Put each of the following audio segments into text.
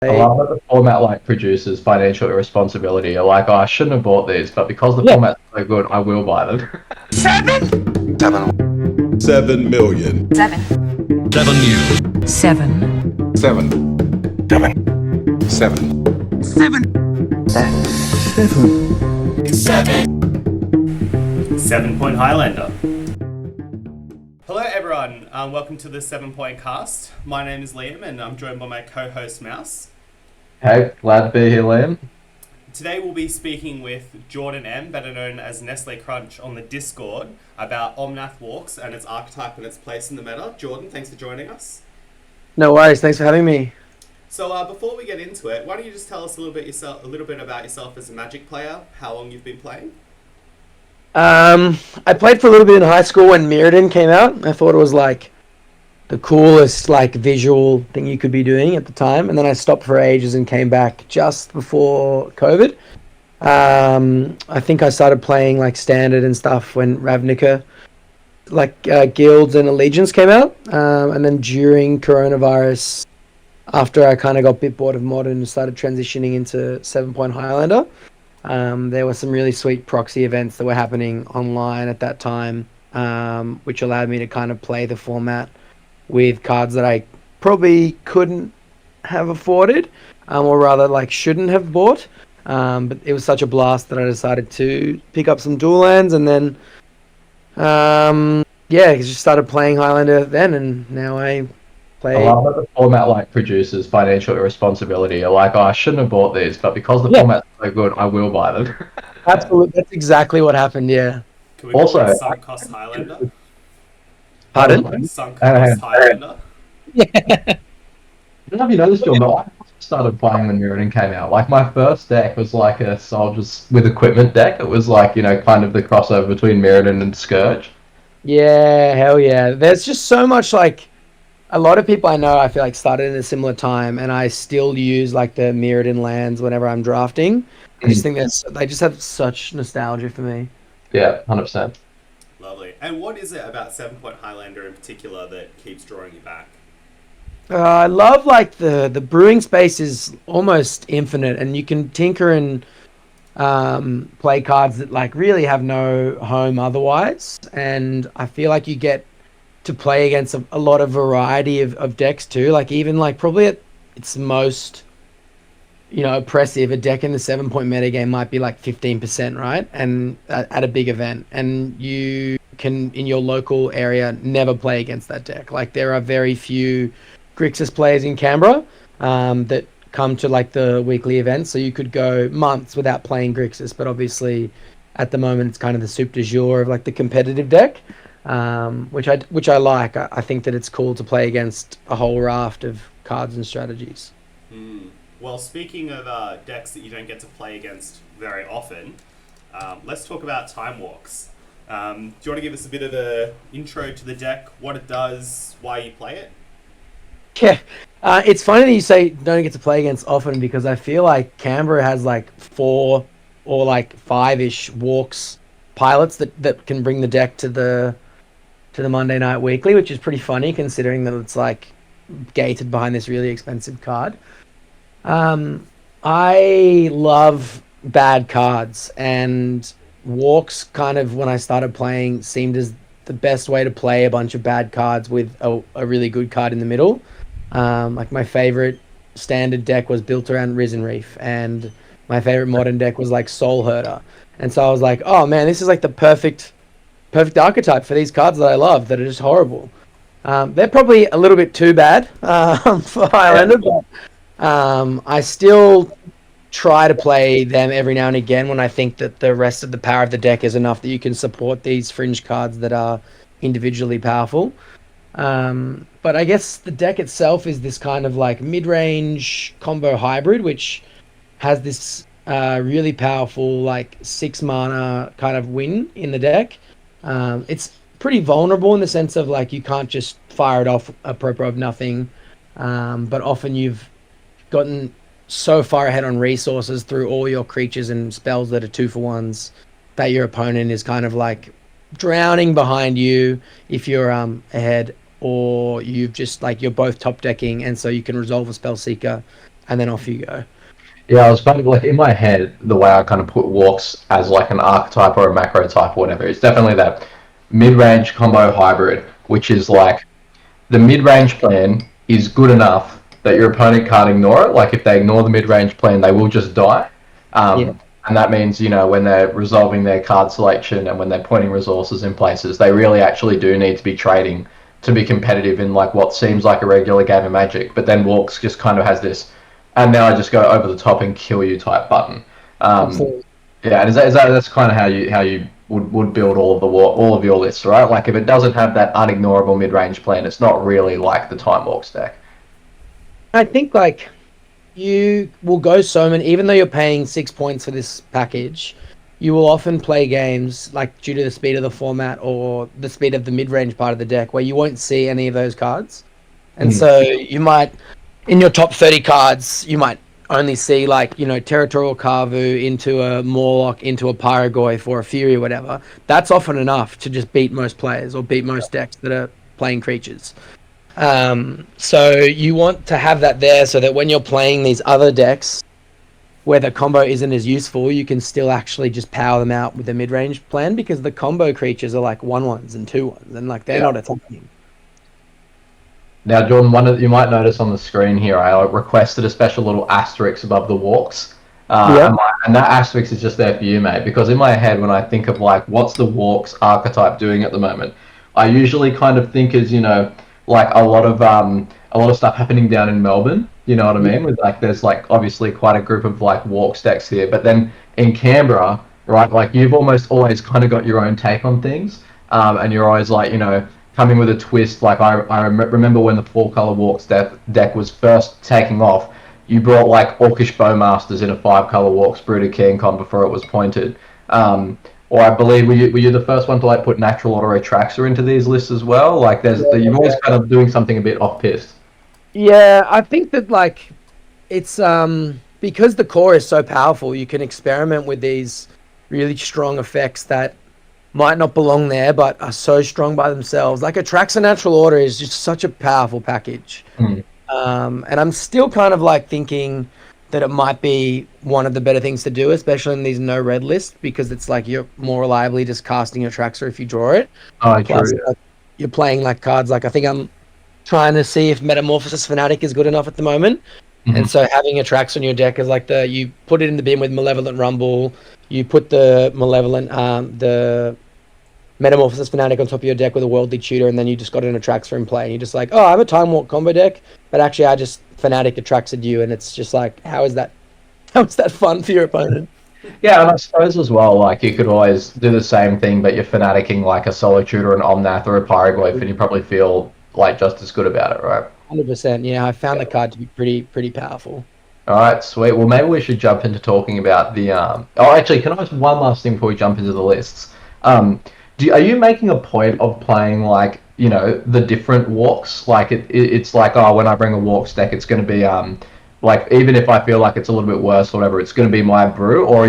I love that the format produces financial irresponsibility. You're like, oh, I shouldn't have bought these, but because the format's so good, I will buy them. 7 million. 7 Point Highlander. Hello everyone, welcome to the 7 Point Cast. My name is Liam and I'm joined by my co-host Mouse. Hey, glad to be here, Liam. Today we'll be speaking with Jordan M, better known as nestlecrunch on the Discord, about Omnath Walks and its archetype and its place in the meta. Jordan, thanks for joining us. No worries, thanks for having me. So before we get into it, why don't you just tell us a little bit about yourself as a Magic player, how long you've been playing? I played for a little bit in high school when Mirrodin came out. I thought it was like the coolest visual thing you could be doing at the time, and then I stopped for ages and came back just before COVID. I think I started playing standard and stuff when Ravnica, guilds and allegiance came out, and then during coronavirus, after I kind of got a bit bored of modern and started transitioning into 7 Point Highlander. There were some really sweet proxy events that were happening online at that time, which allowed me to kind of play the format with cards that I probably couldn't have afforded, or rather shouldn't have bought. But it was such a blast that I decided to pick up some dual lands, and then just started playing Highlander then, and now I play. I love that the format produces financial irresponsibility. You're like, oh, I shouldn't have bought these, but because the format's so good, I will buy them. Absolutely, that's exactly what happened. Yeah. Can we call it Sunk Cost Highlander? Pardon? Sunk Cost Highlander? Yeah. I don't know if you noticed, John, but I started playing when Mirrodin came out. My first deck was a soldiers with equipment deck. It was kind of the crossover between Mirrodin and Scourge. Yeah, hell yeah. There's just so much a lot of people I know, I feel started in a similar time, and I still use the Mirrodin lands whenever I'm drafting. I just think they just have such nostalgia for me. Yeah, 100%. Lovely. And what is it about 7 Point Highlander in particular that keeps drawing you back? I love the brewing space is almost infinite, and you can tinker and play cards that really have no home otherwise. And I feel like you get to play against a lot of variety of decks too. Even probably at its most oppressive, a deck in the 7 Point metagame might be 15%, right? And at a big event, and you can in your local area never play against that deck. There are very few Grixis players in Canberra that come to the weekly events, so you could go months without playing Grixis, but obviously at the moment it's kind of the soup du jour of the competitive deck, which I like. I think that it's cool to play against a whole raft of cards and strategies. Well, speaking of decks that you don't get to play against very often, let's talk about Time Walks. Do you want to give us a bit of an intro to the deck, what it does, why you play it? Yeah, it's funny that you say don't get to play against often, because I feel like Canberra has 4 or 5-ish walks pilots that can bring the deck to the Monday Night Weekly, which is pretty funny considering that it's gated behind this really expensive card. I love bad cards, and walks kind of, when I started playing, seemed as the best way to play a bunch of bad cards with a really good card in the middle. My favorite standard deck was built around Risen Reef, and my favorite modern deck was Soul Herder. And so I was like, oh man, this is the perfect archetype for these cards that I love, that are just horrible. They're probably a little bit too bad for Highlander, but I still try to play them every now and again when I think that the rest of the power of the deck is enough that you can support these fringe cards that are individually powerful. But I guess the deck itself is this kind of mid-range combo hybrid, which has this really powerful 6 mana kind of win in the deck. It's pretty vulnerable in the sense of you can't just fire it off apropos of nothing, but often you've gotten so far ahead on resources through all your creatures and spells that are 2-for-1s that your opponent is kind of drowning behind you if you're ahead, or you've just you're both top decking, and so you can resolve a Spell Seeker and then off you go. Yeah, I was kind of like in my head, the way I kind of put walks as like an archetype or a macro type or whatever. It's definitely that mid-range combo hybrid, which is like the mid-range plan is good enough that your opponent can't ignore it. Like if they ignore the mid-range plan, they will just die. Yeah. And that means, when they're resolving their card selection and when they're putting resources in places, they really actually do need to be trading to be competitive in like what seems like a regular game of Magic. But then Walks just kind of has this, and now I just go over the top and kill you type button. Absolutely. Yeah, and that's kind of how you would build all of your lists, right? Like if it doesn't have that unignorable mid range plan, it's not really like the Time Walks deck. I think like you will go so many, even though you're paying 6 points for this package, you will often play games like due to the speed of the format or the speed of the mid-range part of the deck where you won't see any of those cards. And so you might, in your top 30 cards, you might only see like, Territorial Kavu into a Morlock, into a Pyrogoyf or a Fury or whatever. That's often enough to just beat most players or beat most decks that are playing creatures. So you want to have that there so that when you're playing these other decks where the combo isn't as useful, you can still actually just power them out with the mid-range plan because the combo creatures are like 1/1s and 2/1s and like they're not attacking. Now, Jordan, you might notice on the screen here, I requested a special little asterisk above the walks. And that asterisk is just there for you, mate, because in my head, when I think of like, what's the walks archetype doing at the moment, I usually kind of think as, like a lot of stuff happening down in Melbourne, you know what I mean? With like, there's like obviously quite a group of like walks decks here, but then in Canberra, right, like you've almost always kind of got your own take on things, and you're always like, coming with a twist. Like I remember when the 4-color walks deck was first taking off, you brought like Orcish Bowmasters in a 5-color walks brew to CanCon before it was pointed. Or I believe were you the first one to like put Natural Auto Retraxer into these lists as well? Like you're always kind of doing something a bit off piste. Yeah, I think that like it's because the core is so powerful, you can experiment with these really strong effects that might not belong there, but are so strong by themselves. Like Atraxa Natural Order is just such a powerful package. And I'm still kind of like thinking that it might be one of the better things to do, especially in these no red lists, because it's like you're more reliably just casting Atraxa if you draw it. Oh, Plus, true. like, you're playing like cards like I think I'm trying to see if Metamorphosis Fanatic is good enough at the moment. And so having Atraxa on your deck is like you put it in the bin with Malevolent Rumble, you put the the Metamorphosis Fanatic on top of your deck with a Worldly Tutor, and then you just got an Atraxa in play, and you're just like, oh, I have a Time Walk combo deck, but actually I just Fanatic Atraxa'd you, and it's just like, how is that fun for your opponent? Yeah, and I suppose as well, like you could always do the same thing, but you're fanaticking like a Solo Tutor, an Omnath, or a Pyroglyph, and you probably feel like just as good about it, right? 100%. Yeah, I found the card to be pretty powerful. All right, sweet. Well, maybe we should jump into talking about the. Oh, actually, can I ask one last thing before we jump into the lists? Are you making a point of playing like the different walks? Like it's like, oh, when I bring a walks deck, it's going to be like, even if I feel like it's a little bit worse or whatever, it's going to be my brew. Or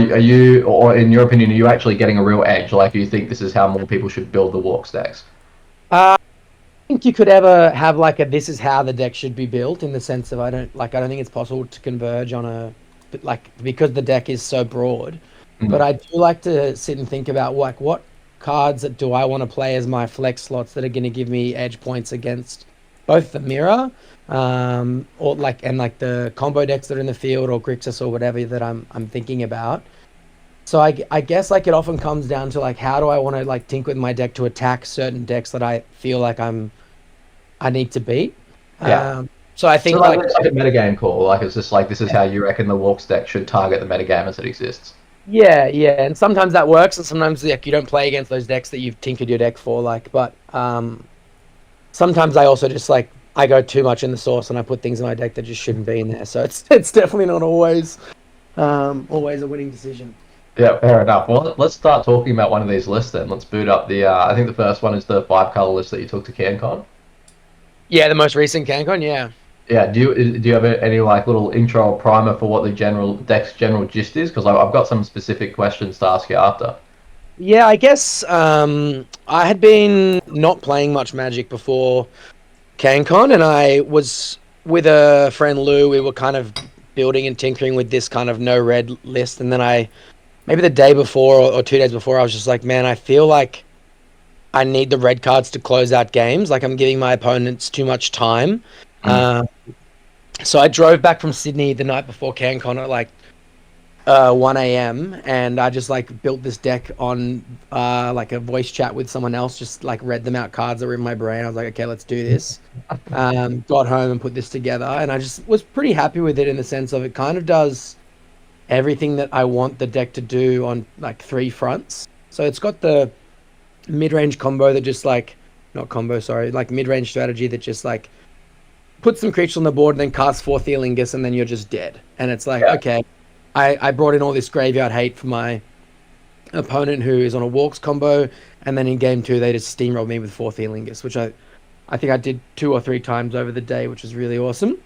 or in your opinion, are you actually getting a real edge? Like, you think this is how more people should build the walks decks? I think you could ever have like this is how the deck should be built, in the sense of I don't think it's possible to converge on because the deck is so broad. But I do like to sit and think about like what cards that do I want to play as my flex slots that are going to give me edge points against both the mirror or the combo decks that are in the field, or Grixis or whatever that I'm thinking about. So I guess like it often comes down to like, how do I want to like tinker with my deck to attack certain decks that I feel like I need to beat. Yeah. So I think it's like a metagame call. Like, it's just like, this is how you reckon the walks deck should target the metagame as it exists. Yeah, and sometimes that works, and sometimes like you don't play against those decks that you've tinkered your deck for. But sometimes I also just like I go too much in the sauce and I put things in my deck that just shouldn't be in there. So it's definitely not always a winning decision. Yeah, fair enough. Well, let's start talking about one of these lists then. Let's boot up the. I think the first one is the 5-color list that you took to CanCon. Yeah, the most recent CanCon. Yeah. Yeah. Do you have any like little intro or primer for what the deck's general gist is? Because I've got some specific questions to ask you after. Yeah, I guess I had been not playing much Magic before CanCon, and I was with a friend Lou. We were kind of building and tinkering with this kind of no red list, and then maybe the day before or 2 days before, I was just like, man, I feel like I need the red cards to close out games. Like I'm giving my opponents too much time. So I drove back from Sydney the night before CanCon at like 1 a.m. and I just like built this deck on like a voice chat with someone else, just like read them out cards that were in my brain. I was like, okay, let's do this. Got home and put this together, and I just was pretty happy with it in the sense of it kind of does everything that I want the deck to do on like 3 fronts. So it's got the mid-range combo that just like not combo, sorry, like mid-range strategy that just like put some creatures on the board and then cast 4 Thelingus and then you're just dead. And it's like, okay, I brought in all this graveyard hate for my opponent who is on a Walks combo, and then in game 2 they just steamrolled me with 4 Thelingus, which I think I did 2 or 3 times over the day, which was really awesome.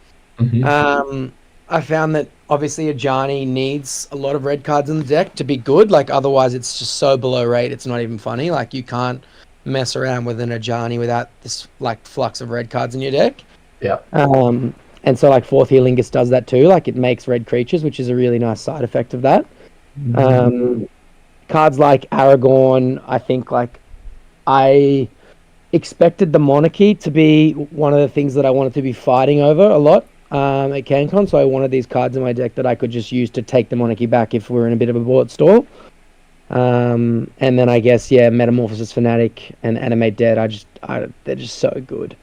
I found that obviously Ajani needs a lot of red cards in the deck to be good. Like otherwise it's just so below rate, it's not even funny. Like you can't mess around with an Ajani without this like flux of red cards in your deck. Yeah. And so like 4 Thelingus does that too. Like it makes red creatures, which is a really nice side effect of that. Cards like Aragorn, I think like I expected the Monarchy to be one of the things that I wanted to be fighting over a lot at CanCon. So I wanted these cards in my deck that I could just use to take the Monarchy back if we're in a bit of a board stall. And then I guess, Metamorphosis Fanatic and Animate Dead, they're just so good.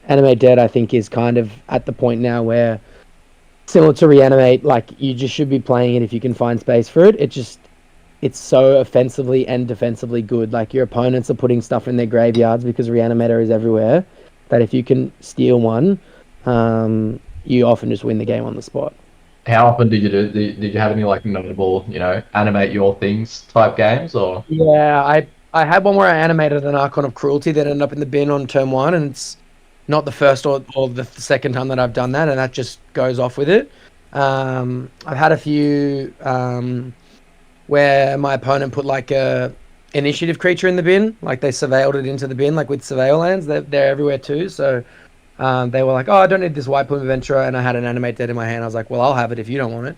Animate Dead, I think, is kind of at the point now where, similar to Reanimate, like you just should be playing it if you can find space for it. It's so offensively and defensively good. Like your opponents are putting stuff in their graveyards because Reanimator is everywhere. That if you can steal one, you often just win the game on the spot. How often did you do? Did you have any like notable, animate your things type games or? Yeah, I had one where I animated an Archon of Cruelty that ended up in the bin on turn 1, and it's not the first or the second time that I've done that, and that just goes off with it. I've had a few where my opponent put like a initiative creature in the bin, like they surveilled it into the bin, like with surveil lands. They're everywhere too. So they were like, "Oh, I don't need this White Plume Adventurer," and I had an Animate Dead in my hand. I was like, "Well, I'll have it if you don't want it."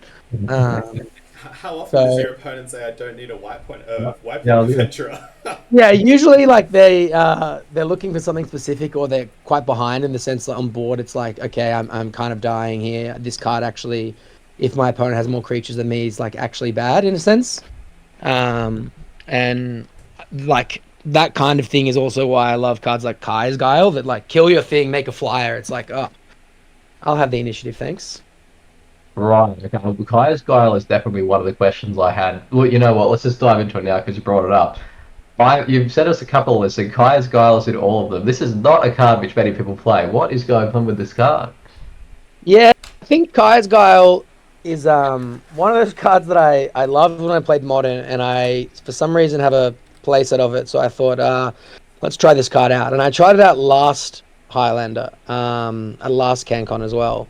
How often does your opponent say, "I don't need a White Plume Adventurer"? Yeah, usually like they're looking for something specific, or they're quite behind in the sense that on board it's like, okay, I'm kind of dying here. This card actually, if my opponent has more creatures than me, is like actually bad in a sense. And like that kind of thing is also why I love cards like Kai's Guile that like kill your thing, make a flyer. It's like, oh, I'll have the initiative, thanks. Right. Okay. Well, Kaya's Guile is definitely one of the questions I had. Well, you know what? Let's just dive into it now because you brought it up. You've sent us a couple of lists, and Kaya's Guile is in all of them. This is not a card which many people play. What is going on with this card? Yeah, I think Kai's Guile is one of those cards that I loved when I played Modern, and I, for some reason, have a playset of it. So I thought, let's try this card out. And I tried it out last Highlander, at last CanCon as well.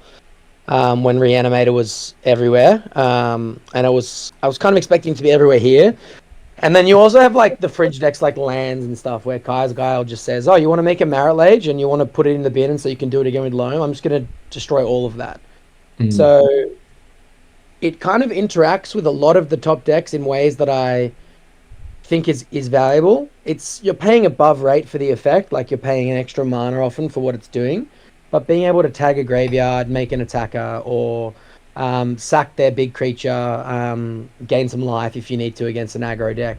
When Reanimator was everywhere, and I was kind of expecting to be everywhere here. And then you also have like the fridge decks like lands and stuff where Kai's Guile just says, oh, you want to make a Marit Lage and you want to put it in the bin and so you can do it again with Loam, I'm just going to destroy all of that. So it kind of interacts with a lot of the top decks in ways that I think is valuable. You're paying above rate for the effect, like you're paying an extra mana often for what it's doing. But being able to tag a graveyard, make an attacker, or sack their big creature, gain some life if you need to against an aggro deck,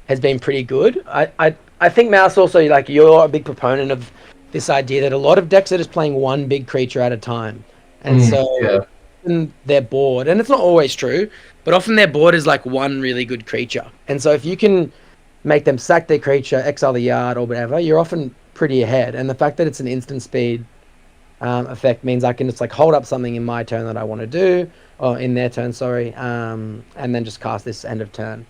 has been pretty good. I think, Mouse, also, like, you're a big proponent of this idea that a lot of decks are just playing one big creature at a time. And often they're bored, and it's not always true, but often their board is like one really good creature. And so if you can make them sack their creature, exile the yard, or whatever, you're often pretty ahead. And the fact that it's an instant speed effect means I can just like hold up something in my turn that I want to do, or in their turn, sorry, and then just cast this end of turn.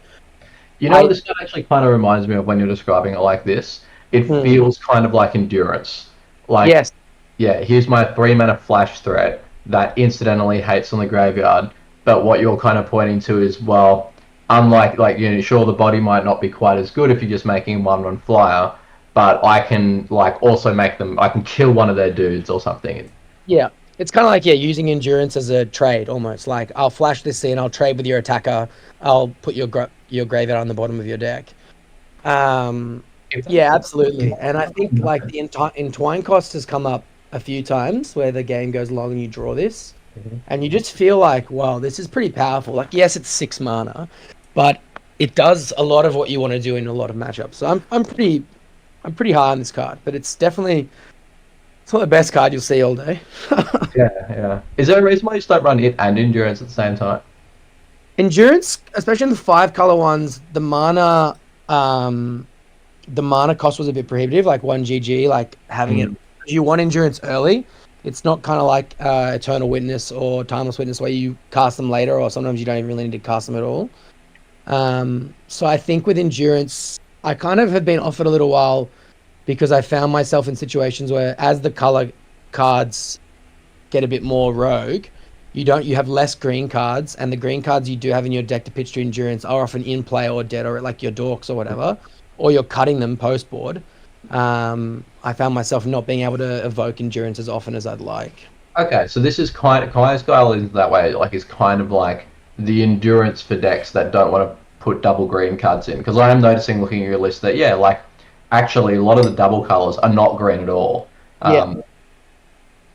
This actually kind of reminds me of when you're describing it like this. It feels kind of like Endurance. Like, yes. Yeah, here's my 3-mana flash threat that incidentally hates on the graveyard, but what you're kind of pointing to is, well, unlike, like, sure, the body might not be quite as good if you're just making 1/1 flyer, but I can like also make them. I can kill one of their dudes or something. Yeah, It's kind of like, yeah, using endurance as a trade almost. Like, I'll flash this in, I'll trade with your attacker, I'll put your graveyard on the bottom of your deck. If Yeah, that's absolutely. And I think like the entwine cost has come up a few times where the game goes long and you draw this, and you just feel like, wow, this is pretty powerful. Like, yes, it's 6 mana, but it does a lot of what you want to do in a lot of matchups. So I'm pretty high on this card, but it's not the best card you'll see all day. yeah. Is there a reason why you just don't run it and endurance at the same time? Endurance, especially in the 5 color ones, the mana cost was a bit prohibitive, like 1 GG, like having it. You want endurance early. It's not kind of like Eternal Witness or Timeless Witness where you cast them later, or sometimes you don't even really need to cast them at all. So I think with endurance, I kind of have been off it a little while because I found myself in situations where, as the color cards get a bit more rogue, you have less green cards, and the green cards you do have in your deck to pitch to endurance are often in play or dead, or like your dorks or whatever, or you're cutting them post board. I found myself not being able to evoke endurance as often as I'd like. Okay, so this is Kaya's Guile is that way, like is kind of like the endurance for decks that don't want to put double green cards in. Because I am noticing looking at your list that yeah, like actually a lot of the double colors are not green at all. Yeah.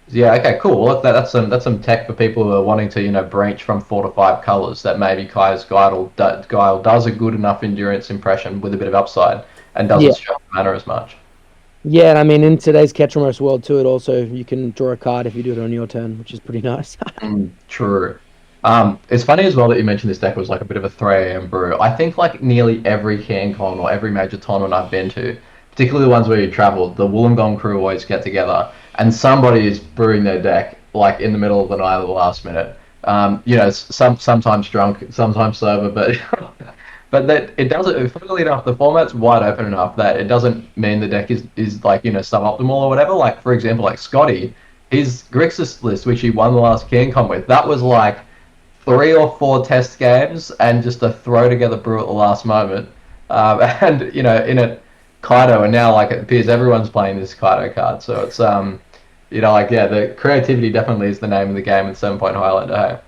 Yeah. Okay. Cool. Well, look, that's some tech for people who are wanting to branch from 4 to 5 colors. That maybe Kaya's Guile does a good enough endurance impression with a bit of upside and doesn't stress the mana as much. Yeah, and I mean, in today's Ketramorous world too, it also, you can draw a card if you do it on your turn, which is pretty nice. True. It's funny as well that you mentioned this deck was like a bit of a 3 a.m. brew. I think like nearly every CanCon or every major tournament I've been to, particularly the ones where you traveled, the Wollongong crew always get together and somebody is brewing their deck like in the middle of the night at the last minute. Sometimes drunk, sometimes sober, but but that it doesn't. Funnily enough, the format's wide open enough that it doesn't mean the deck is like suboptimal or whatever. Like for example, like Scotty, his Grixis list, which he won the last CanCon with, that was like 3 or 4 test games and just a throw together brew at the last moment. And in it, Kaido, and now like it appears everyone's playing this Kaido card. So it's like yeah, the creativity definitely is the name of the game in 7 Point Highlander. Hey?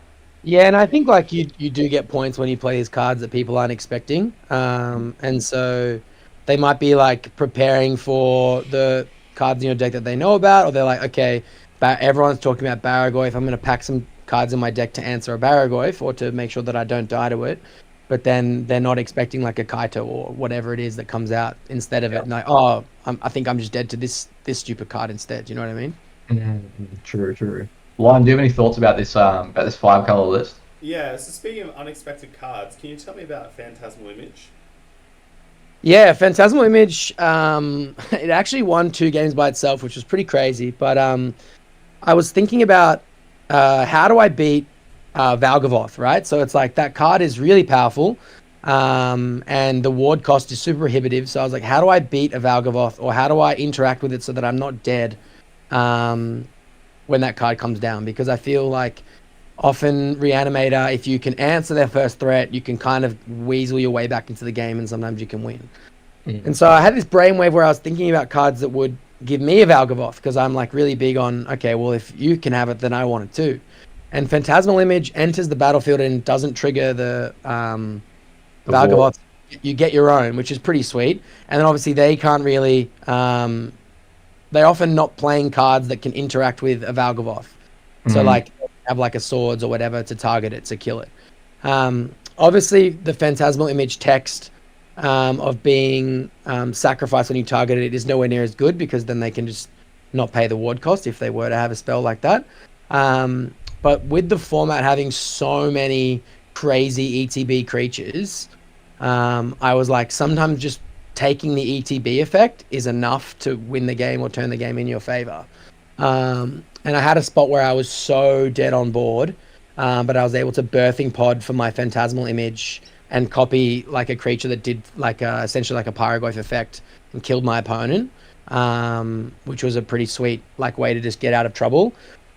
Yeah, and I think like you do get points when you play these cards that people aren't expecting, and so they might be like preparing for the cards in your deck that they know about, or they're like, okay, everyone's talking about Barragoyf, I'm going to pack some cards in my deck to answer a Barragoyf or to make sure that I don't die to it. But then they're not expecting like a Kaito or whatever it is that comes out instead of it. And like, oh, I think I'm just dead to this stupid card instead. Do you know what I mean? True. Lon, do you have any thoughts about this 5 color list? Yeah, so speaking of unexpected cards, can you tell me about Phantasmal Image? Yeah, Phantasmal Image, it actually won 2 games by itself, which was pretty crazy. But I was thinking about how do I beat Valgavoth, right? So it's like that card is really powerful, and the ward cost is super prohibitive. So I was like, how do I beat a Valgavoth, or how do I interact with it so that I'm not dead when that card comes down? Because I feel like often Reanimator, if you can answer their first threat, you can kind of weasel your way back into the game, and sometimes you can win. And so I had this brainwave where I was thinking about cards that would give me a Valgavoth, because I'm like really big on, okay, well, if you can have it, then I want it too. And Phantasmal Image enters the battlefield and doesn't trigger the Valgavoth. You get your own, which is pretty sweet. And then obviously they can't really... they're often not playing cards that can interact with a Valgavoth. So like have like a swords or whatever to target it, to kill it. Obviously the Phantasmal Image text of being sacrificed when you target it is nowhere near as good, because then they can just not pay the ward cost if they were to have a spell like that. But with the format having so many crazy ETB creatures, I was like, sometimes just taking the ETB effect is enough to win the game or turn the game in your favor. And I had a spot where I was so dead on board, but I was able to birthing pod for my Phantasmal Image and copy like a creature that did like essentially like a Pyrogoyf effect and killed my opponent, which was a pretty sweet like way to just get out of trouble.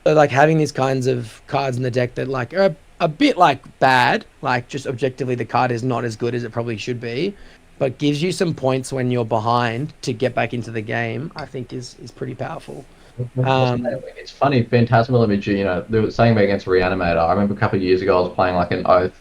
So like having these kinds of cards in the deck that like are a bit like bad, like just objectively the card is not as good as it probably should be, but gives you some points when you're behind to get back into the game, I think is pretty powerful. It's funny, Phantasmal Imagery, you know, they were saying about against Reanimator. I remember a couple of years ago I was playing like an Oath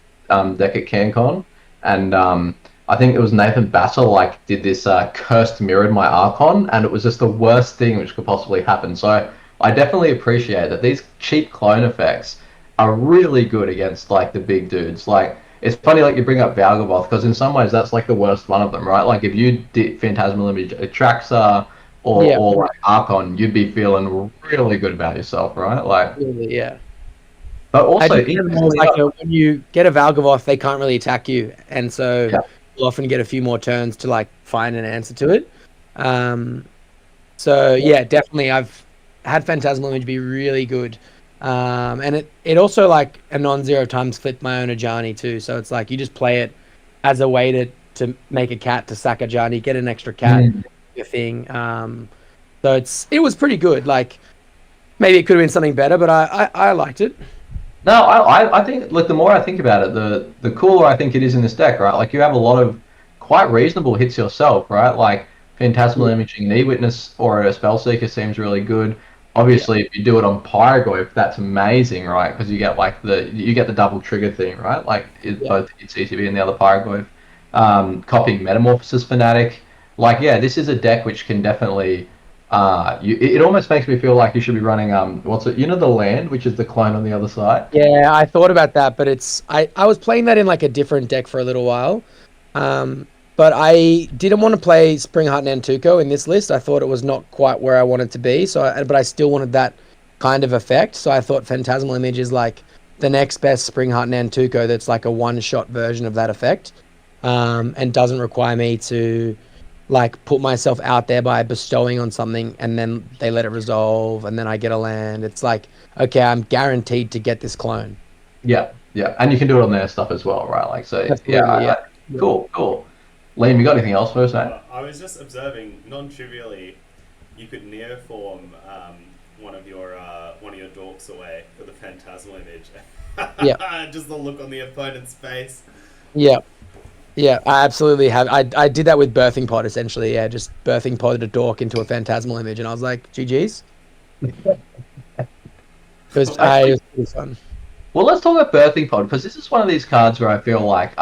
deck at CanCon, and I think it was Nathan Battle like did this cursed mirrored my Archon, and it was just the worst thing which could possibly happen. So I definitely appreciate that these cheap clone effects are really good against like the big dudes. Like it's funny, like you bring up Valgavoth because in some ways that's like the worst one of them, right? Like if you did Phantasmal Image Atraxa Yeah, or like Archon, you'd be feeling really good about yourself, right? Like, really, yeah. but I also just get them as interestingly, like when you get a Valgavoth, they can't really attack you, and so yeah, you'll often get a few more turns to like find an answer to it. Um, so yeah, definitely, I've had Phantasmal Image be really good, and it also like a non-zero times flipped my own Ajani too. So it's like you just play it as a way to make a cat to sack Ajani, get an extra cat, Mm. your thing. So it was pretty good. Like maybe it could have been something better, but I liked it. No, I think like the more I think about it, the cooler I think it is in this deck, right? Like you have a lot of quite reasonable hits yourself, right? Like Phantasmal Yeah, Imaging, Knee Witness, or a Spellseeker seems really good. yeah, Obviously, if you do it on Pyrogoyf, that's amazing, right? Because you get like you get the double trigger thing, right? Like yeah. both its ETB and the other Pyrogoyf. Copying Metamorphosis Fanatic, like yeah, this is a deck which can definitely. It almost makes me feel like you should be running what's it? You know the land, which is the clone on the other side. Yeah, I thought about that, but I was playing that in like a different deck for a little while. But I didn't want to play Spring Heart Nantuko in this list. I thought it was not quite where I wanted to be. But I still wanted that kind of effect. So I thought Phantasmal Image is like the next best Spring Heart Nantuko that's like a one-shot version of that effect, and doesn't require me to like put myself out there by bestowing on something and then they let it resolve and then I get a land. It's like, okay, I'm guaranteed to get this clone. Yeah, yeah, and you can do it on their stuff as well, right? Like so, yeah. Absolutely, yeah. Yeah. Cool, cool. Liam, you got anything else for us, mate? I was just observing, non-trivially, you could neoform one of your dorks away for the Phantasmal Image. Yeah. Just the look on the opponent's face. Yeah. Yeah, I absolutely have. I did that with Birthing Pod essentially. Yeah, just Birthing Podded a dork into a Phantasmal Image, and I was like, GG's. It was pretty fun. Well, let's talk about Birthing Pod because this is one of these cards where I feel like,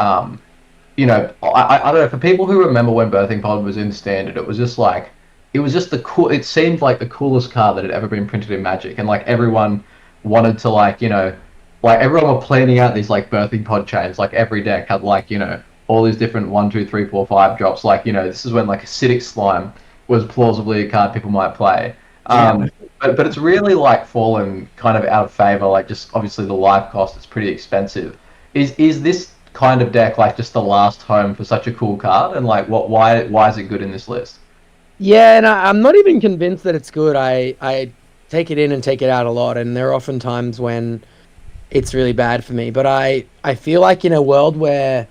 you know, I don't know for people who remember when Birthing Pod was in Standard, it was just like, it was just the cool. It seemed like the coolest card that had ever been printed in Magic, and like everyone wanted to like, you know, like everyone were planning out these like Birthing Pod chains. Like every deck had like, you know, all these different 1, 2, 3, 4, 5 drops. Like, you know, this is when like Acidic Slime was plausibly a card people might play. Yeah. But it's really like fallen kind of out of favor. Like just obviously the life cost is pretty expensive. Is this kind of deck like just the last home for such a cool card? And like why is it good in this list? Yeah, and I'm not even convinced that it's good. I take it in and take it out a lot, and there are often times when it's really bad for me. But I feel like in a world where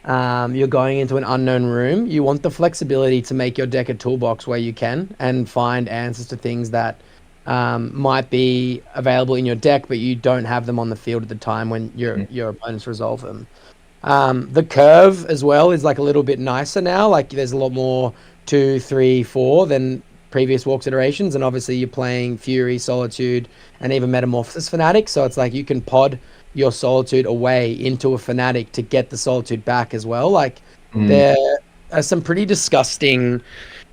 you're going into an unknown room, you want the flexibility to make your deck a toolbox where you can and find answers to things that might be available in your deck, but you don't have them on the field at the time when your opponents resolve them. The curve as well is like a little bit nicer now. Like there's a lot more 2, 3, 4 than previous Walks iterations, and obviously you're playing Fury, Solitude, and even Metamorphosis Fanatic. So it's like you can pod your Solitude away into a Fanatic to get the Solitude back as well. Like Mm, there are some pretty disgusting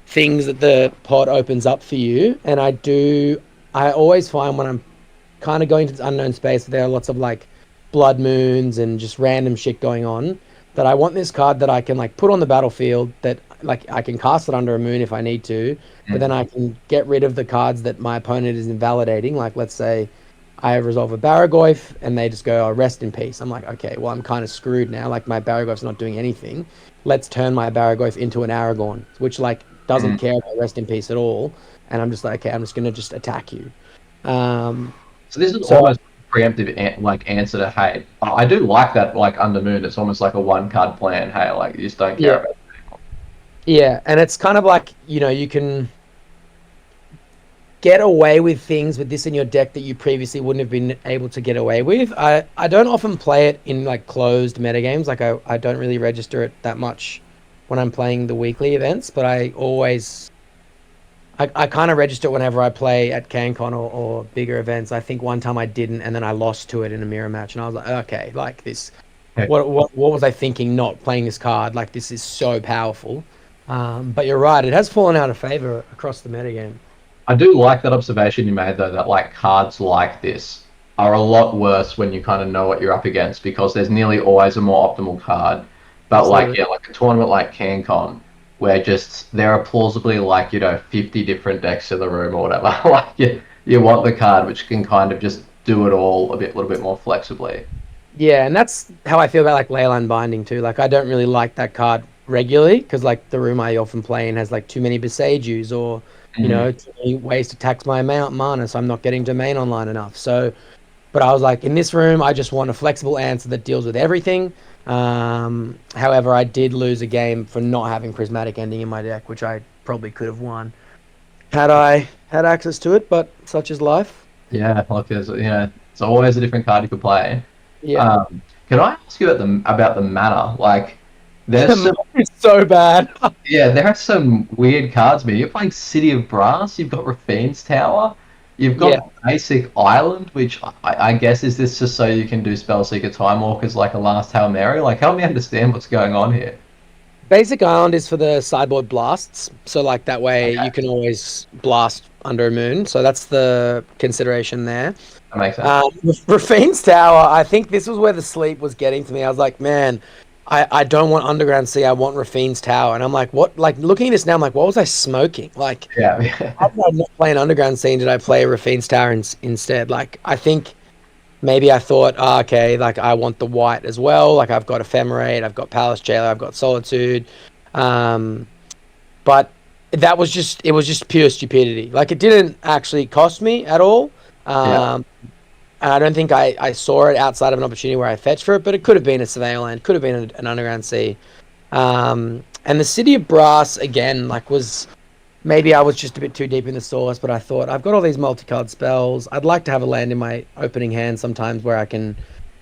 things that the pod opens up for you, and I always find when I'm kind of going to this unknown space, there are lots of like blood moons and just random shit going on, that I want this card that I can like put on the battlefield, that like I can cast it under a moon if I need to, but then mm, I can get rid of the cards that my opponent is invalidating. Like let's say I resolve a Barragoyf and they just go, oh, rest in peace. I'm like, okay, well I'm kind of screwed now. Like my Barragoyf's not doing anything. Let's turn my Barragoyf into an Aragorn, which like doesn't mm. care about rest in peace at all. And I'm just like, okay, I'm just gonna just attack you. Um, So this is so almost a preemptive like answer to hey. I do like that like under moon. It's almost like a one card plan. Hey, like you just don't care yeah, about. yeah, and it's kind of like, you know, you can get away with things with this in your deck that you previously wouldn't have been able to get away with. I don't often play it in like closed metagames. Like I don't really register it that much when I'm playing the weekly events, but I always I kind of register it whenever I play at CanCon or bigger events. I think one time I didn't, and then I lost to it in a mirror match, and I was like, okay, like this. What was I thinking? Not playing this card, like this is so powerful. But you're right, it has fallen out of favor across the metagame. I do like that observation you made, though, that like cards like this are a lot worse when you kind of know what you're up against because there's nearly always a more optimal card. But Absolutely. like a tournament like CanCon, where just there are plausibly 50 different decks in the room or whatever. Like you want the card which can kind of just do it all little bit more flexibly. Yeah, and that's how I feel about like Leyline Binding too. Like I don't really like that card regularly because like the room I often play in has like too many Besaiges or too many ways to tax my amount mana, so I'm not getting domain online enough. So, but I was like, in this room, I just want a flexible answer that deals with everything. However, I did lose a game for not having Prismatic Ending in my deck, which I probably could have won had I had access to it. But such is life. Yeah, like there's it's always a different card you could play. Yeah, Can I ask you about the mana? Like, there's some it's so bad. there are some weird cards. Man, you're playing City of Brass. You've got Rafine's Tower. You've Yeah. got Basic Island, which I guess is this just so you can do Spellseeker Time Walk as like a last Hail Mary? Like, help me understand what's going on here. Basic Island is for the sideboard blasts, so like that way Okay, you can always blast under a moon. So that's the consideration there. that makes sense. With Rafine's Tower, I think this was where the sleep was getting to me. I was like, man, I don't want Underground Sea. I want Rafine's Tower. And I'm like, what? Like looking at this now, I'm like, what was I smoking? Like, Yeah, how did I not play an Underground Sea? Did I play Rafine's Tower instead? Like, I think maybe I thought, okay, like I want the white as well. Like I've got Ephemerate, I've got Palace Jailer, I've got Solitude. But that was it was just pure stupidity. Like it didn't actually cost me at all. yeah, And I don't think I saw it outside of an opportunity where I fetched for it, but it could have been a Surveil Land, could have been an Underground Sea. And the City of Brass, again, like was maybe I was just a bit too deep in the sauce, but I thought I've got all these multicard spells. I'd like to have a land in my opening hand sometimes where I can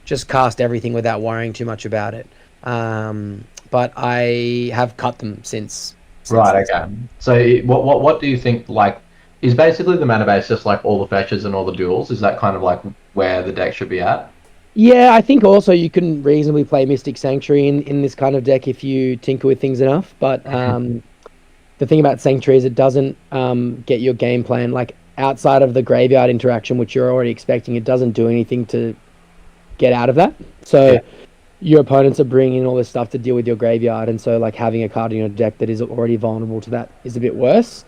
just cast everything without worrying too much about it. But I have cut them since right. Okay. So, what do you think? Like, is basically the mana base just like all the fetches and all the duels? Is that kind of like where the deck should be at? Yeah, I think also you can reasonably play Mystic Sanctuary in this kind of deck if you tinker with things enough. But the thing about Sanctuary is it doesn't get your game plan like outside of the graveyard interaction, which you're already expecting. It doesn't do anything to get out of that. So Yeah. your opponents are bringing in all this stuff to deal with your graveyard, and so like having a card in your deck that is already vulnerable to that is a bit worse.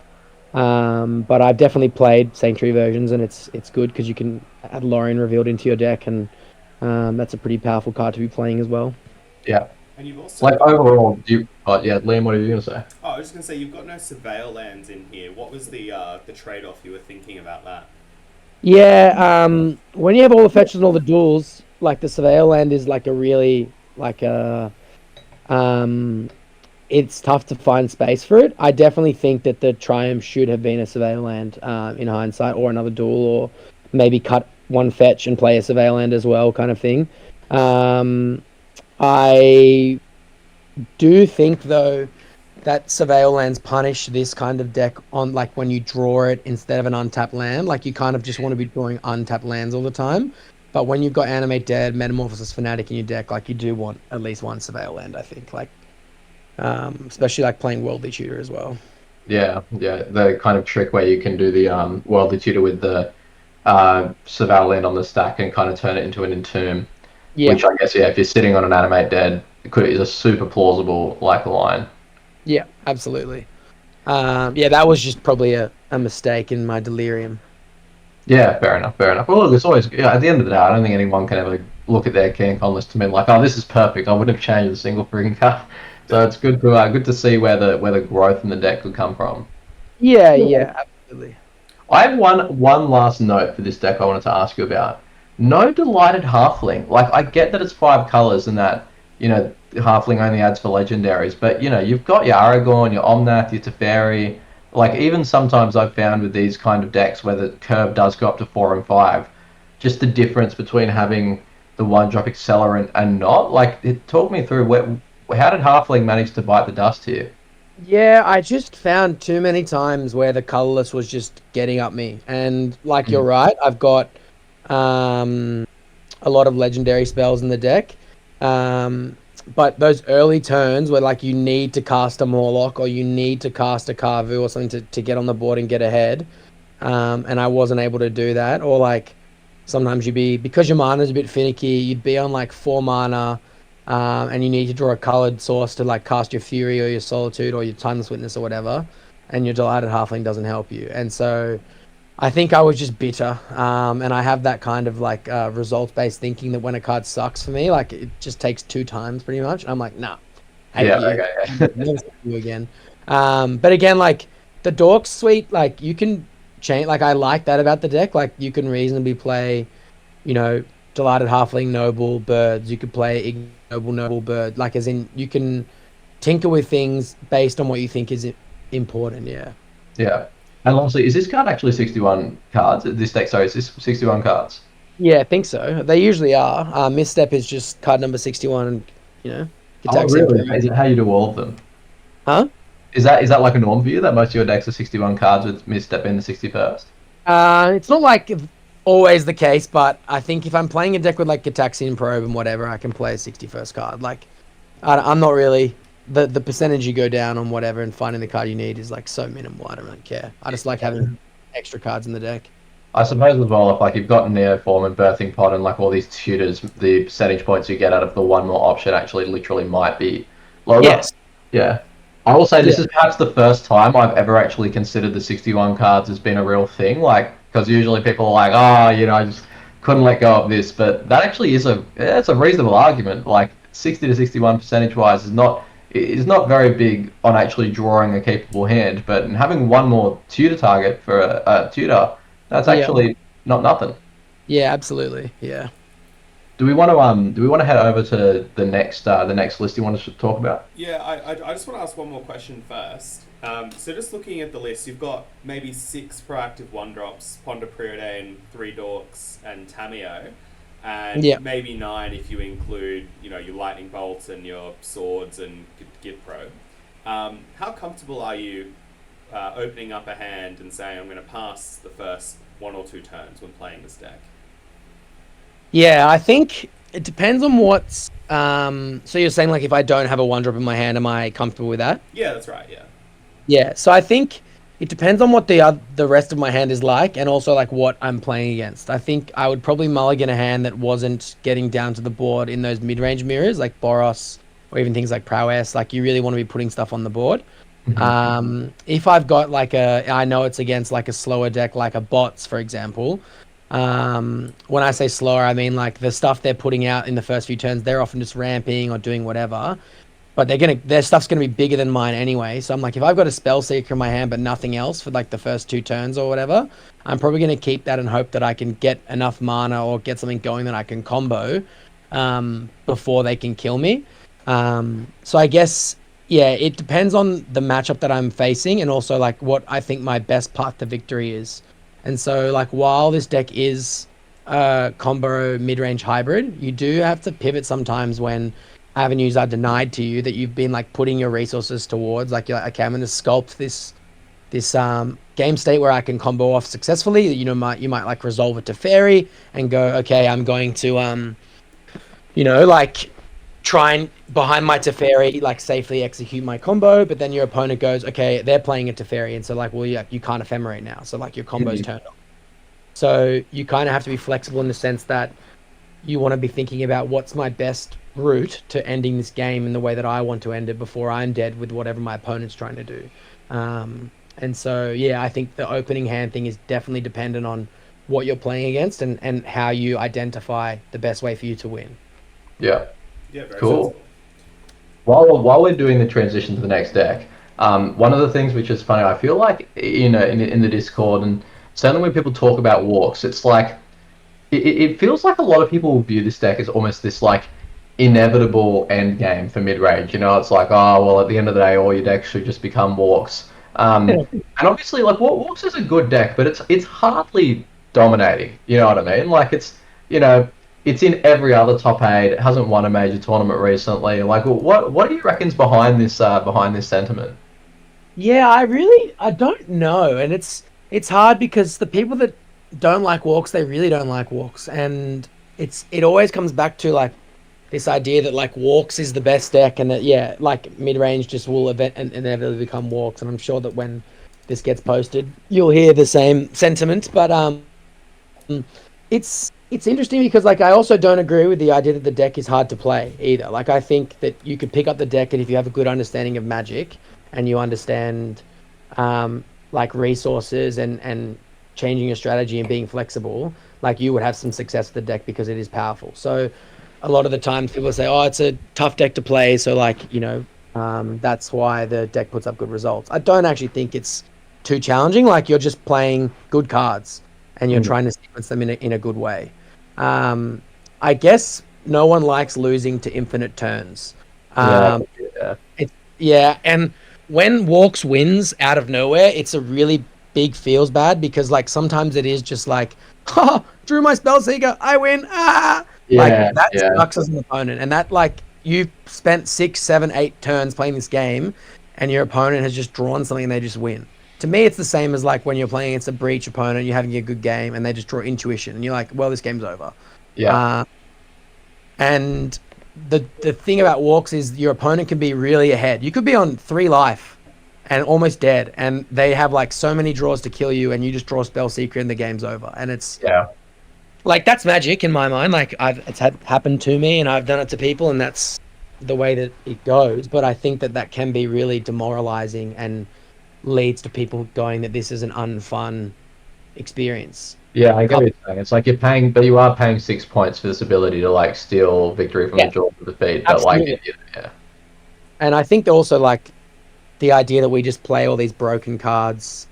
But I've definitely played Sanctuary versions, and it's good because you can add Lorien revealed into your deck, and that's a pretty powerful card to be playing as well. Yeah. And you've also Like overall, do you? Yeah, Liam, what are you gonna say? Oh, I was just gonna say you've got no Surveil lands in here. What was the trade-off you were thinking about that? Yeah, when you have all the fetches and all the duels, like the Surveil land is like a really like a it's tough to find space for it. I definitely think that the Triumph should have been a Surveil land in hindsight, or another duel, or maybe cut one fetch and play a Surveil land as well, kind of thing. I do think though that Surveil lands punish this kind of deck on like when you draw it instead of an untapped land. Like you kind of just want to be drawing untapped lands all the time. But when you've got Animate Dead, Metamorphosis Fanatic in your deck, like you do want at least one Surveil land, I think. Like especially like playing Worldly Tutor as well. Yeah, yeah, the kind of trick where you can do the Worldly Tutor with the Surveil land on the stack and kind of turn it into an Entomb, Yeah, which I guess if you're sitting on an Animate Dead, is a super plausible like line. yeah, absolutely. Yeah, that was just probably a mistake in my delirium. Yeah, fair enough, fair enough. Well, look, it's always at the end of the day, I don't think anyone can ever look at their CanCon list and be like, "Oh, this is perfect. I wouldn't have changed a single freaking card." So it's good to see where the growth in the deck could come from. Yeah, yeah, absolutely. I have one last note for this deck I wanted to ask you about. No Delighted Halfling. Like I get that it's 5 colors and that Halfling only adds for legendaries, but you've got your Aragorn, your Omnath, your Teferi. Like even sometimes I've found with these kind of decks where the curve does go up to 4 and 5, just the difference between having the one drop Accelerant and not. Like it talk me through how did Halfling manage to bite the dust here? Yeah, I just found too many times where the colorless was just getting up me. And like you're Mm. right, I've got a lot of legendary spells in the deck. Um, but those early turns where like you need to cast a Morlock or you need to cast a Carvu or something to get on the board and get ahead. And I wasn't able to do that. Or like sometimes you'd be, because your mana's a bit finicky, you'd be on like 4 mana, and you need to draw a colored source to like cast your Fury or your Solitude or your Timeless Witness or whatever, and your Delighted Halfling doesn't help you. And so I think I was just bitter, and I have that kind of like results-based thinking that when a card sucks for me, like it just takes 2 times pretty much. I'm like, nah, hate Yeah, you, okay. never see you again. But again, like the Dork Suite, like you can change. Like I like that about the deck. Like you can reasonably play, you know, Delighted Halfling, Noble, Birds. You could play Ignoble, Noble, Bird. Like as in, you can tinker with things based on what you think is important. Yeah. Yeah. And lastly, is this card actually 61 cards? This deck, sorry, is this 61 cards? Yeah, I think so. They usually are. Misstep is just card number 61, and Oh, Gitaxian really? Pro. Is it how you do all of them? Huh? Is that like a norm for you that most of your decks are 61 cards with misstep in the 61st? It's not like always the case, but I think if I'm playing a deck with like Gitaxian Probe and whatever, I can play a 61st card. Like, I'm not really the percentage you go down on whatever and finding the card you need is like so minimal. I don't really care. I just like having extra cards in the deck. I suppose as well, if like you've got Neoform and Birthing Pod and like all these tutors, the percentage points you get out of the one more option actually literally might be lower. Yes. Yeah. I will say Yeah. this is perhaps the first time I've ever actually considered the 61 cards as being a real thing. Like, because usually people are like, oh, I just couldn't let go of this. But that actually it's a reasonable argument. Like, 60 to 61 percentage wise is not very big on actually drawing a capable hand. But in having one more tutor target for a tutor, that's Yeah. actually not nothing. Yeah, absolutely. Yeah. Do we want to head over to the next list you want us to talk about? Yeah, I just want to ask one more question first. So just looking at the list, you've got maybe 6 proactive 1-drops, Ponder Preordain, 3 Dorks, and Tameo, and Yeah. maybe 9 if you include, your Lightning Bolts and your Swords and Git Probe. How comfortable are you opening up a hand and saying, I'm going to pass the first 1 or 2 turns when playing this deck? Yeah, I think it depends on what's. So you're saying like if I don't have a 1-drop in my hand, am I comfortable with that? Yeah, that's right, yeah. Yeah. So I think it depends on what the rest of my hand is like, and also like what I'm playing against. I think I would probably mulligan a hand that wasn't getting down to the board in those mid-range mirrors, like Boros or even things like Prowess. Like you really want to be putting stuff on the board. If I've got like I know it's against like a slower deck, like a bots, for example. When I say slower, I mean like the stuff they're putting out in the first few turns, they're often just ramping or doing whatever, but their stuff's gonna be bigger than mine anyway. So I'm like, if I've got a spell seeker in my hand but nothing else for like the first 2 turns or whatever, I'm probably gonna keep that and hope that I can get enough mana or get something going that I can combo, before they can kill me. So I guess yeah, it depends on the matchup that I'm facing and also like what I think my best path to victory is. And so, like, while this deck is a combo mid-range hybrid, you do have to pivot sometimes when avenues are denied to you that you've been like putting your resources towards. Like, you're like, okay, I'm going to sculpt this game state where I can combo off successfully. You might like resolve it to fairy and go, okay, I'm going to like try and behind my Teferi, like safely execute my combo, but then your opponent goes, okay, they're playing a Teferi, and so like, well, yeah, you can't ephemerate now, so like your combo's turned off. So you kind of have to be flexible in the sense that you want to be thinking about what's my best route to ending this game in the way that I want to end it before I'm dead with whatever my opponent's trying to do. And so, yeah, I think the opening hand thing is definitely dependent on what you're playing against and how you identify the best way for you to win. Yeah. Yeah, very Cool. sensible. While we're doing the transition to the next deck, one of the things which is funny, I feel like in the Discord and certainly when people talk about walks, it's like it feels like a lot of people view this deck as almost this like inevitable end game for mid range. It's like, oh well, at the end of the day, all your decks should just become walks. And obviously, like walks is a good deck, but it's hardly dominating. You know what I mean? Like you know it's in every other top 8. It hasn't won a major tournament recently. Like, what do you reckon's behind this sentiment? Yeah, I don't know, and it's hard because the people that don't like walks, they really don't like walks, and it always comes back to like this idea that like walks is the best deck, and that yeah, like mid range just will event and inevitably become walks, and I'm sure that when this gets posted, you'll hear the same sentiment, but it's interesting because like I also don't agree with the idea that the deck is hard to play either. Like I think that you could pick up the deck, and if you have a good understanding of Magic and you understand like resources and changing your strategy and being flexible, like you would have some success with the deck because it is powerful. So a lot of the times people say, "Oh, it's a tough deck to play," so like that's why the deck puts up good results. I don't actually think it's too challenging. Like you're just playing good cards and you're Mm. trying to sequence them in a good way. Um, I guess no one likes losing to infinite turns. Yeah, Um, yeah, yeah, and when Walks wins out of nowhere, it's a really big feels bad because like sometimes it is just like, oh, drew my spell seeker, I win. Ah, like yeah, that yeah, sucks as an opponent, and that like you spent 6, 7, 8 turns playing this game, and your opponent has just drawn something and they just win. To me, it's the same as like when you're playing against a breach opponent, you're having a good game, and they just draw intuition, and you're like, well, this game's over. yeah, Uh, and the thing about walks is your opponent can be really ahead. You could be on 3 life and almost dead, and they have like so many draws to kill you, and you just draw spell secret, and the game's over. And it's yeah. like that's magic in my mind. Like it's had happened to me, and I've done it to people, and that's the way that it goes. But I think that that can be really demoralizing and leads to people going that this is an unfun experience. Yeah, I get what you're saying. It's like you're paying, but you are paying 6 points for this ability to like steal victory from the Yeah, jaws of defeat. But like, absolutely. yeah, And I think also like the idea that we just play all these broken cards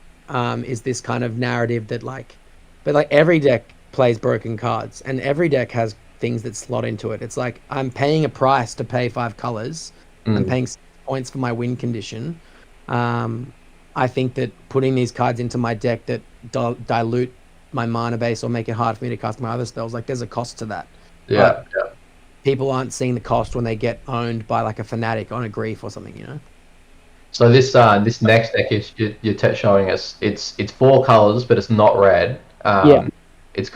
is this kind of narrative that like, but like every deck plays broken cards, and every deck has things that slot into it. It's like I'm paying a price to pay 5 colors. I'm mm, paying 6 points for my win condition. Um, I think that putting these cards into my deck that dilute my mana base or make it hard for me to cast my other spells, like there's a cost to that. yeah, But yeah. people aren't seeing the cost when they get owned by like a fanatic on a grief or something, you know? So this next deck is you're showing us. It's 4 colors, but it's not red. Yeah. It's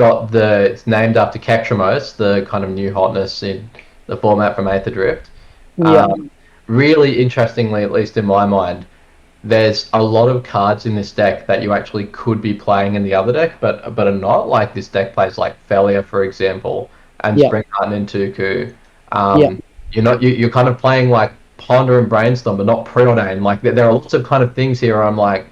named after Ketramos, the kind of new hotness in the format from Aether Drift. Yeah. Um, really interestingly, at least in my mind, there's a lot of cards in this deck that you actually could be playing in the other deck, but are not. Like this deck plays like Felia, for example, and Yeah. Springheart and Tuku. Yeah. You're kind of playing like Ponder and Brainstorm, but not Preordain. Like there are lots of kind of things here. Where I'm like,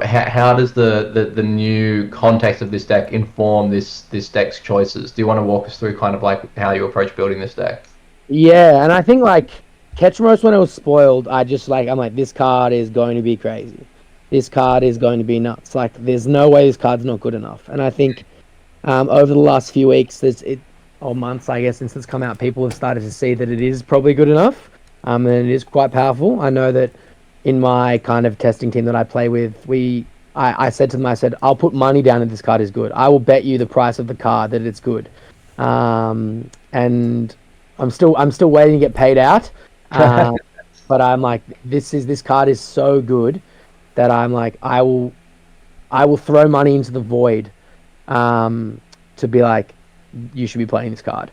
how does the new context of this deck inform this deck's choices? Do you want to walk us through kind of like how you approach building this deck? Yeah, and I think like Ketchumos when it was spoiled, I'm like this card is going to be crazy. This card is going to be nuts. Like there's no way this card's not good enough. And I think over the last few weeks, or months, I guess, since it's come out, people have started to see that it is probably good enough. And it is quite powerful. I know that in my kind of testing team that I play with, I said to them, I said, I'll put money down that this card is good. I will bet you the price of the card that it's good. And I'm still waiting to get paid out. But I'm like, this card is so good that I'm like, I will throw money into the void, to be like, you should be playing this card.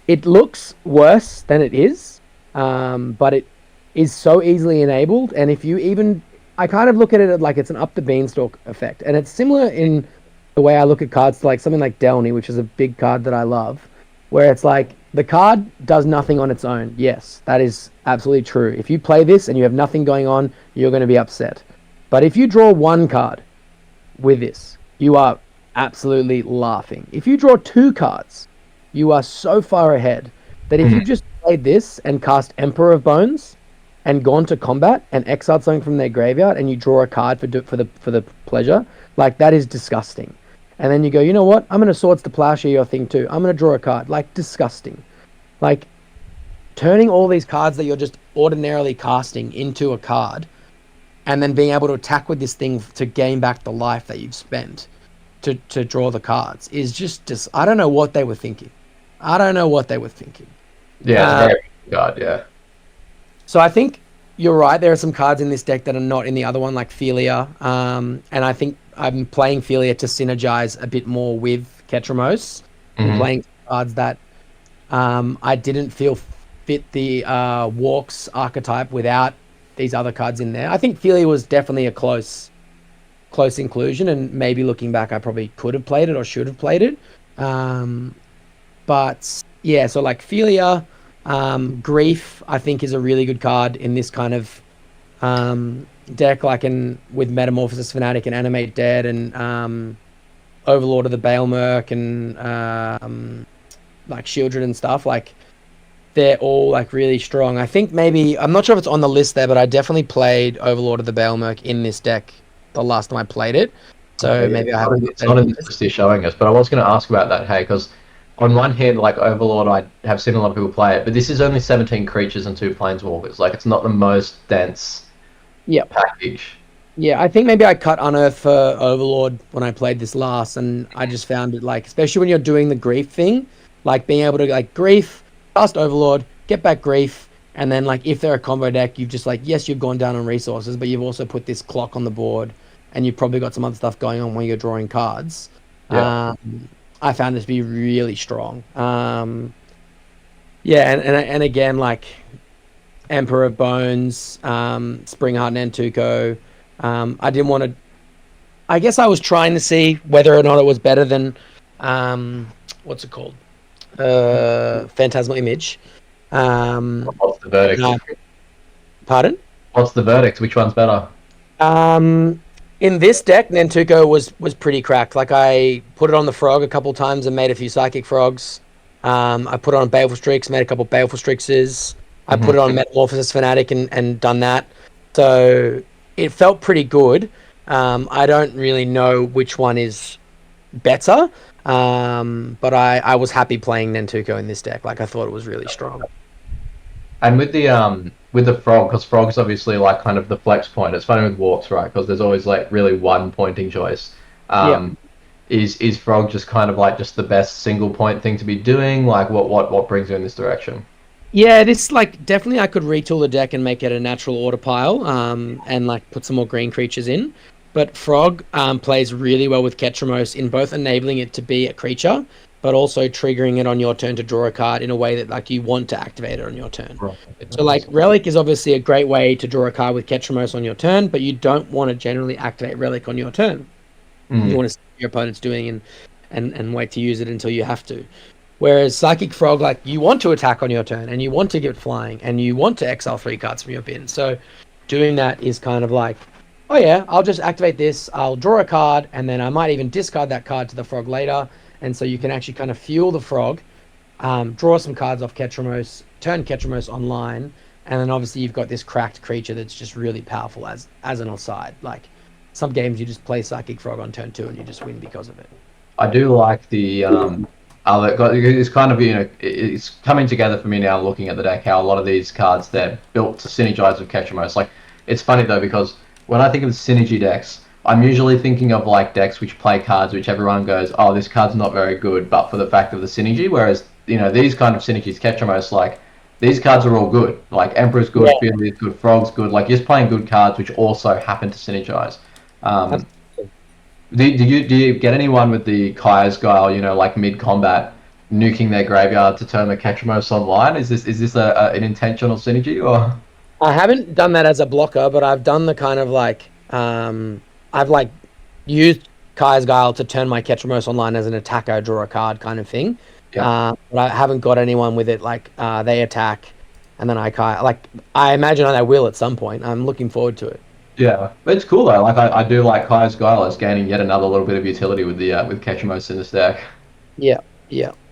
It looks worse than it is, but it is so easily enabled. And if you even, I kind of look at it like it's an up the beanstalk effect, and it's similar in the way I look at cards to like something like Delny, which is a big card that I love, where it's like the card does nothing on its own. Yes, that is absolutely true. If you play this and you have nothing going on, you're going to be upset. But if you draw one card with this, you are absolutely laughing. If you draw 2 cards, you are so far ahead that if you just played this and cast Emperor of Bones and gone to combat and exiled something from their graveyard and you draw a card for the pleasure, like that is disgusting. And then you go, you know what? I'm going to Swords to Plowshare your thing too. I'm going to draw a card. Like, disgusting. Like, turning all these cards that you're just ordinarily casting into a card and then being able to attack with this thing to gain back the life that you've spent to draw the cards is just I don't know what they were thinking. I don't know what they were thinking. Yeah, it's very good card. Yeah. So I think you're right. There are some cards in this deck that are not in the other one, like Philia. And I think I'm playing Philia to synergize a bit more with Ketramos and playing cards that I didn't feel fit the Walks archetype without these other cards in there. I think Philia was definitely a close inclusion, and maybe looking back, I probably could have played it or should have played it. But yeah, so like Philia, Grief, I think is a really good card in this kind of deck, like with Metamorphosis Fanatic and Animate Dead and Overlord of the Baelmerk and like Shieldred and stuff. Like they're all like really strong. I think maybe I'm not sure if it's on the list there, but I definitely played Overlord of the Baelmerk in this deck the last time I played it. So maybe I haven't. It's not in the list you're showing us, but I was going to ask about that, hey, because on one hand, like Overlord, I have seen a lot of people play it, but this is only 17 creatures and 2 planeswalkers. Like, it's not the most dense package. Yeah, I think maybe I cut Unearth for Overlord when I played this last, and I just found it like, especially when you're doing the Grief thing, like being able to like Grief, cast Overlord, get back Grief, and then like if they're a combo deck, you've just like, yes, you've gone down on resources, but you've also put this clock on the board, and you've probably got some other stuff going on when you're drawing cards. Yeah. I found this to be really strong. Yeah, and again, like Emperor of Bones, Springheart Nantuko. I didn't want to. I guess I was trying to see whether or not it was better than what's it called? Phantasmal Image. What's the verdict? Pardon? What's the verdict? Which one's better? In this deck, Nantuko was pretty cracked. Like I put it on the Frog a couple times and made a few Psychic Frogs. I put it on Baleful Strix, made a couple Baleful Strixes. I put it on Metamorphosis Fanatic and done that. So it felt pretty good. I don't really know which one is better, but I was happy playing Nantuko in this deck. Like I thought it was really strong. And with the Frog, because Frog's obviously like kind of the flex point. It's funny with Walks, right? Because there's always like really one pointing choice. Is Frog just kind of like just the best single point thing to be doing? Like what brings you in this direction? Yeah, it is like definitely I could retool the deck and make it a natural order pile, and like put some more green creatures in. But Frog plays really well with Ketramos in both enabling it to be a creature, but also triggering it on your turn to draw a card in a way that like you want to activate it on your turn. Right. So like Relic is obviously a great way to draw a card with Ketramos on your turn, but you don't want to generally activate Relic on your turn. You want to see what your opponent's doing and wait to use it until you have to. Whereas Psychic Frog, like you want to attack on your turn and you want to get flying and you want to exile 3 cards from your bin. So doing that is kind of like, oh yeah, I'll just activate this, I'll draw a card, and then I might even discard that card to the Frog later. And so you can actually kind of fuel the Frog, draw some cards off Ketramos, turn Ketramos online, and then obviously you've got this cracked creature that's just really powerful as an aside. Like some games you just play Psychic Frog on turn 2 and you just win because of it. I do like the it's kind of, it's coming together for me now looking at the deck, how a lot of these cards, they're built to synergize with Ketramos. Like, it's funny though, because when I think of synergy decks, I'm usually thinking of like decks which play cards which everyone goes, oh, this card's not very good, but for the fact of the synergy, whereas, these kind of synergies, Ketramos, like, these cards are all good. Like, Emperor's good, Philia's good, Frog's good. Like, you're just playing good cards which also happen to synergize. Do you get anyone with the Kaya's Guile, like mid-combat, nuking their graveyard to turn the Ketramos online? Is this an intentional synergy, or? I haven't done that as a blocker, but I've done the kind of like I've like used Kaya's Guile to turn my Ketramos online as an attacker, draw a card kind of thing. Yeah. But I haven't got anyone with it like they attack and then I imagine I will at some point. I'm looking forward to it. Yeah, but it's cool though. Like I do like Kaya's Guile as gaining yet another little bit of utility with Ketramos in this deck. Yeah.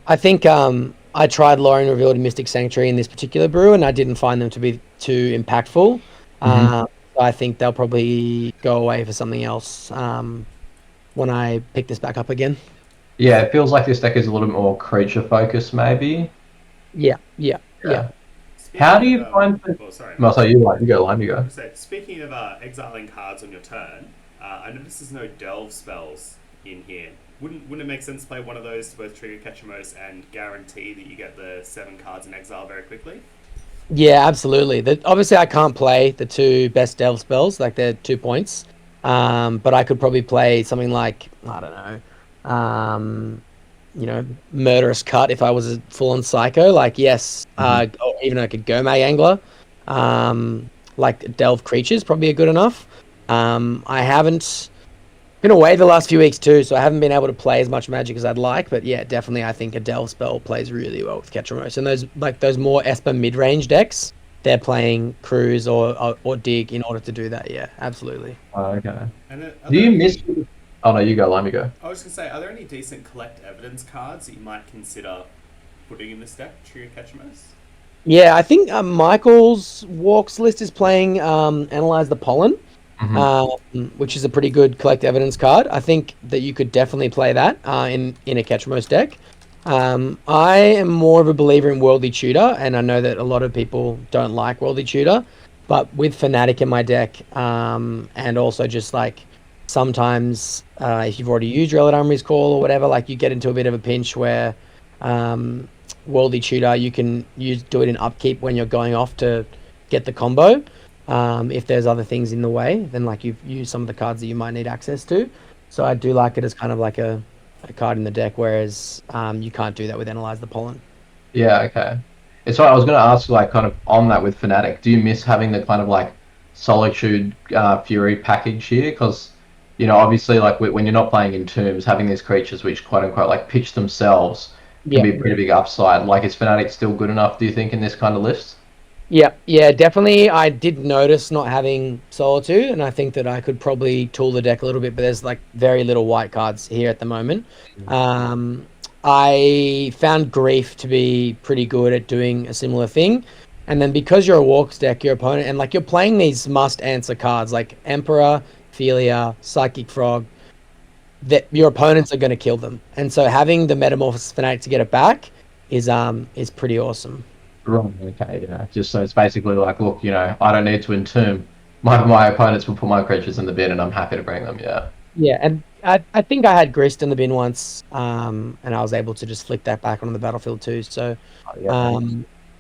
I think I tried Lorien Revealed in Mystic Sanctuary in this particular brew, and I didn't find them to be too impactful. I think they'll probably go away for something else when I pick this back up again. Yeah, it feels like this deck is a little bit more creature focused, maybe. Yeah. How do you find? Sorry, you go. Speaking of exiling cards on your turn, I notice there's no delve spells in here. Wouldn't it make sense to play one of those to both trigger Ketramos and guarantee that you get the 7 cards in exile very quickly? Yeah, absolutely. Obviously, I can't play the two best delve spells, like they're 2 points. But I could probably play something like, I don't know, Murderous Cut if I was a full-on psycho. Like, yes, or even like a Gomag Angler. Like delve creatures, probably good enough. I haven't been away the last few weeks too, so I haven't been able to play as much Magic as I'd like. But yeah, definitely, I think a Delve spell plays really well with Ketramos. And those more Esper mid-range decks, they're playing Cruise or Dig in order to do that. Yeah, absolutely. Oh, okay. And are Do there you any, miss? Oh no, you go. Let me go. I was going to say, are there any decent collect evidence cards that you might consider putting in this deck to catch most? Yeah, I think Michael's Walks list is playing Analyze the Pollen, um, which is a pretty good collect evidence card. I think that you could definitely play that in a Ketramos deck. I am more of a believer in Worldly Tutor, and I know that a lot of people don't like Worldly Tutor, but with Fnatic in my deck, and also just like sometimes if you've already used Relic Armory's Call or whatever, like you get into a bit of a pinch where Worldly Tutor, you can do it in upkeep when you're going off to get the combo. If there's other things in the way, then like you've used some of the cards that you might need access to. So I do like it as kind of like a card in the deck, whereas you can't do that with Analyze the Pollen. Yeah, okay. It's right. I was going to ask, like, kind of on that with Fnatic. Do you miss having the kind of like Solitude Fury package here? Because obviously, like when you're not playing in tombs, having these creatures which quote unquote like pitch themselves can Yeah. be a pretty big upside. Like, is Fnatic still good enough? Do you think in this kind of list? Yeah, definitely. I did notice not having Solitude, and I think that I could probably tool the deck a little bit, but there's like very little white cards here at the moment. Um, I found Grief to be pretty good at doing a similar thing. And then because you're a Walks deck, your opponent, and like you're playing these must answer cards like Emperor, Philia, Psychic Frog, that your opponents are going to kill them. And so having the Metamorphosis Fanatic to get it back is pretty awesome. Right. Okay. Yeah. Just so it's basically like, look, I don't need to entomb. My opponents will put my creatures in the bin, and I'm happy to bring them. Yeah. Yeah, and I think I had Grist in the bin once, and I was able to just flick that back onto the battlefield too. So Yeah.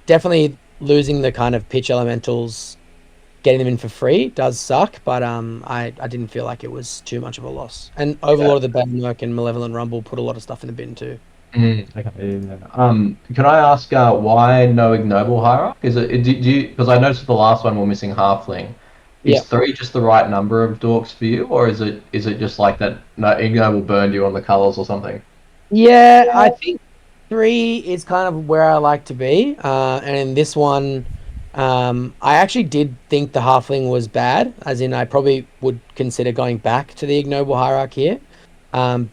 definitely losing the kind of pitch elementals, getting them in for free does suck, but I didn't feel like it was too much of a loss. And Overlord of the Bedmurk and Malevolent Rumble put a lot of stuff in the bin too. Okay. Yeah. Can I ask why no ignoble hierarch? Is it do you because I noticed the last one we're missing halfling. Yeah. Is three just the right number of dorks for you, or is it just like that? No, ignoble burned you on the colors or something. Yeah, I think 3 is kind of where I like to be. And in this one, I actually did think the Halfling was bad, as in I probably would consider going back to the Ignoble Hierarch here,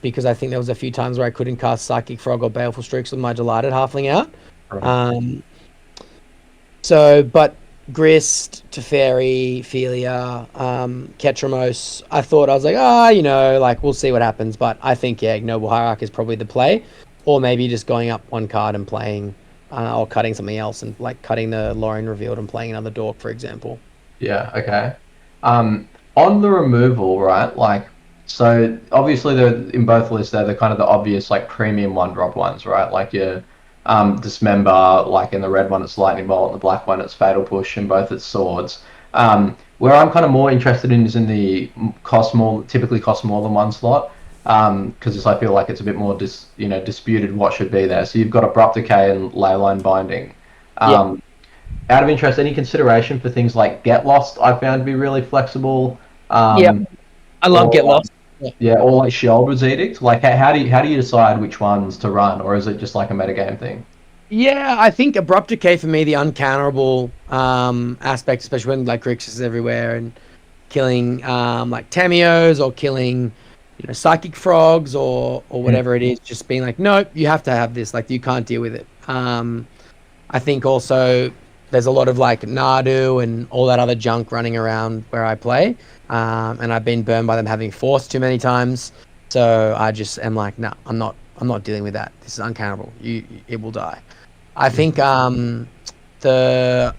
because I think there was a few times where I couldn't cast Psychic Frog or Baleful Strix with my Delighted Halfling out. Right. But Grist, Teferi, Philia, Ketramos, I was like, like we'll see what happens. But I think, yeah, Ignoble Hierarch is probably the play. Or maybe just going up one card and playing, or cutting something else and like cutting the Lorien Revealed and playing another Dork, for example. Yeah. Okay. On the removal, right? Like, so obviously they're in both lists. They're the kind of the obvious like premium one drop ones, right? Like your Dismember, like in the red one it's Lightning Bolt, and the black one it's Fatal Push, and both it's swords. Where I'm kind of more interested in is in the typically cost more than one slot. Because I feel like it's a bit more disputed what should be there. So you've got Abrupt Decay and Leyline Binding. Out of interest, any consideration for things like Get Lost? I found to be really flexible. I love Get Lost. Yeah, or like Sheoldred's Edict. Like, how do you decide which ones to run, or is it just like a metagame thing? Yeah, I think Abrupt Decay for me, the uncounterable aspect, especially when like Grixis is everywhere and killing like Tamios or killing Psychic Frogs or whatever it is, just being like, nope, you have to have this, like you can't deal with it. I think also there's a lot of like Nadu and all that other junk running around where I play, and I've been burned by them having Force too many times, so I just am like, no, I'm not dealing with that. This is uncountable. It will die. I think the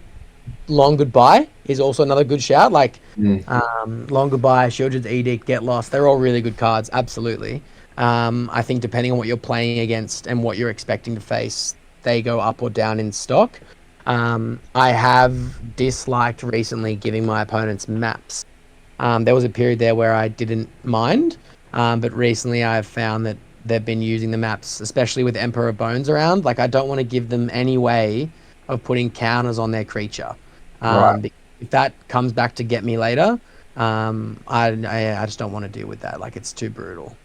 Long Goodbye is also another good shout. Like Long Goodbye, Sheoldred's Edict, Get Lost. They're all really good cards. Absolutely. I think depending on what you're playing against and what you're expecting to face, they go up or down in stock. I have disliked recently giving my opponents maps. There was a period there where I didn't mind, but recently I've found that they've been using the maps, especially with Emperor of Bones around. Like, I don't want to give them any way of putting counters on their creature. Right. If that comes back to get me later, I just don't want to deal with that. Like, it's too brutal.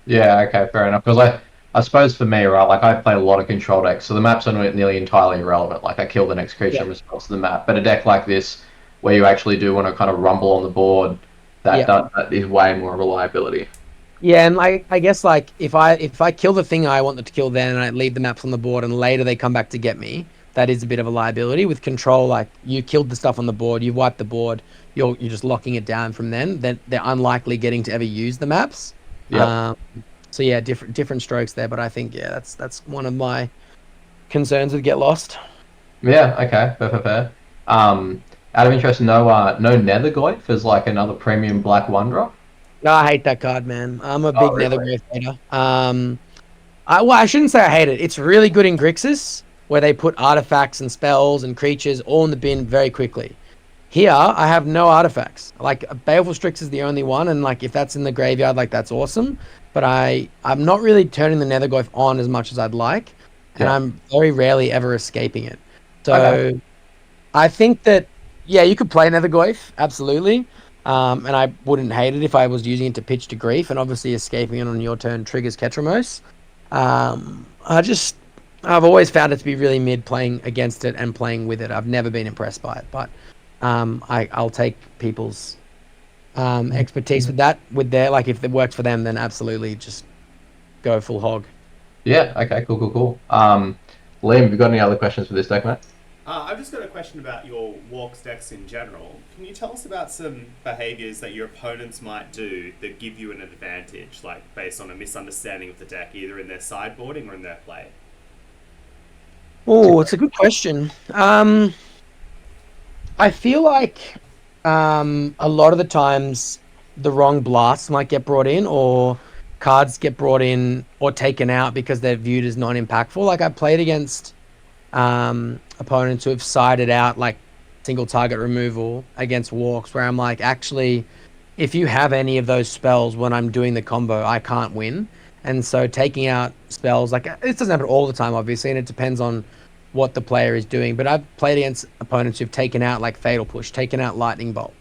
Yeah, okay, fair enough. Because I suppose for me, right, like I play a lot of control decks, so the maps are nearly entirely irrelevant. Like I kill the next creature Yeah. in response to the map. But a deck like this, where you actually do want to kind of rumble on the board, Yeah. that is way more reliability. Yeah, and I guess like if I kill the thing I want them to kill then and I leave the maps on the board and later they come back to get me, that is a bit of a liability. With control, like you killed the stuff on the board, you wiped the board, you're just locking it down from then they're unlikely getting to ever use the maps. Yep. So yeah, different strokes there, but I think yeah, that's one of my concerns with Get Lost. Yeah, okay, fair. Out of interest, no Nethergoyf is like another premium black one drop. No, I hate that card, man. I'm a Oh, big really? Nethergrowth hater. I shouldn't say I hate it. It's really good in Grixis, where they put artifacts and spells and creatures all in the bin very quickly. Here, I have no artifacts. Like, Baleful Strix is the only one, and like if that's in the graveyard, like that's awesome. But I'm not really turning the Netherglyph on as much as I'd like, and Yeah. I'm very rarely ever escaping it. So Okay. I think that yeah, you could play Netherglyph, absolutely. And I wouldn't hate it if I was using it to pitch to grief, and obviously escaping it on your turn triggers Ketramos. I've always found it to be really mid playing against it and playing with it. I've never been impressed by it, but I'll take people's expertise with that. With their like, if it works for them, then absolutely just go full hog. Yeah. Okay. Cool. Liam, have you got any other questions for this deck, mate? I've just got a question about your walks decks in general. Can you tell us about some behaviors that your opponents might do that give you an advantage, like based on a misunderstanding of the deck, either in their sideboarding or in their play? Oh, it's a good question. I feel like a lot of the times the wrong blasts might get brought in, or cards get brought in or taken out because they're viewed as non-impactful. Like I played against opponents who have sided out like single target removal against walks, where I'm like, actually, if you have any of those spells when I'm doing the combo, I can't win. And so taking out spells, like it doesn't happen all the time, obviously, and it depends on what the player is doing. But I've played against opponents who've taken out like Fatal Push, taken out Lightning Bolt,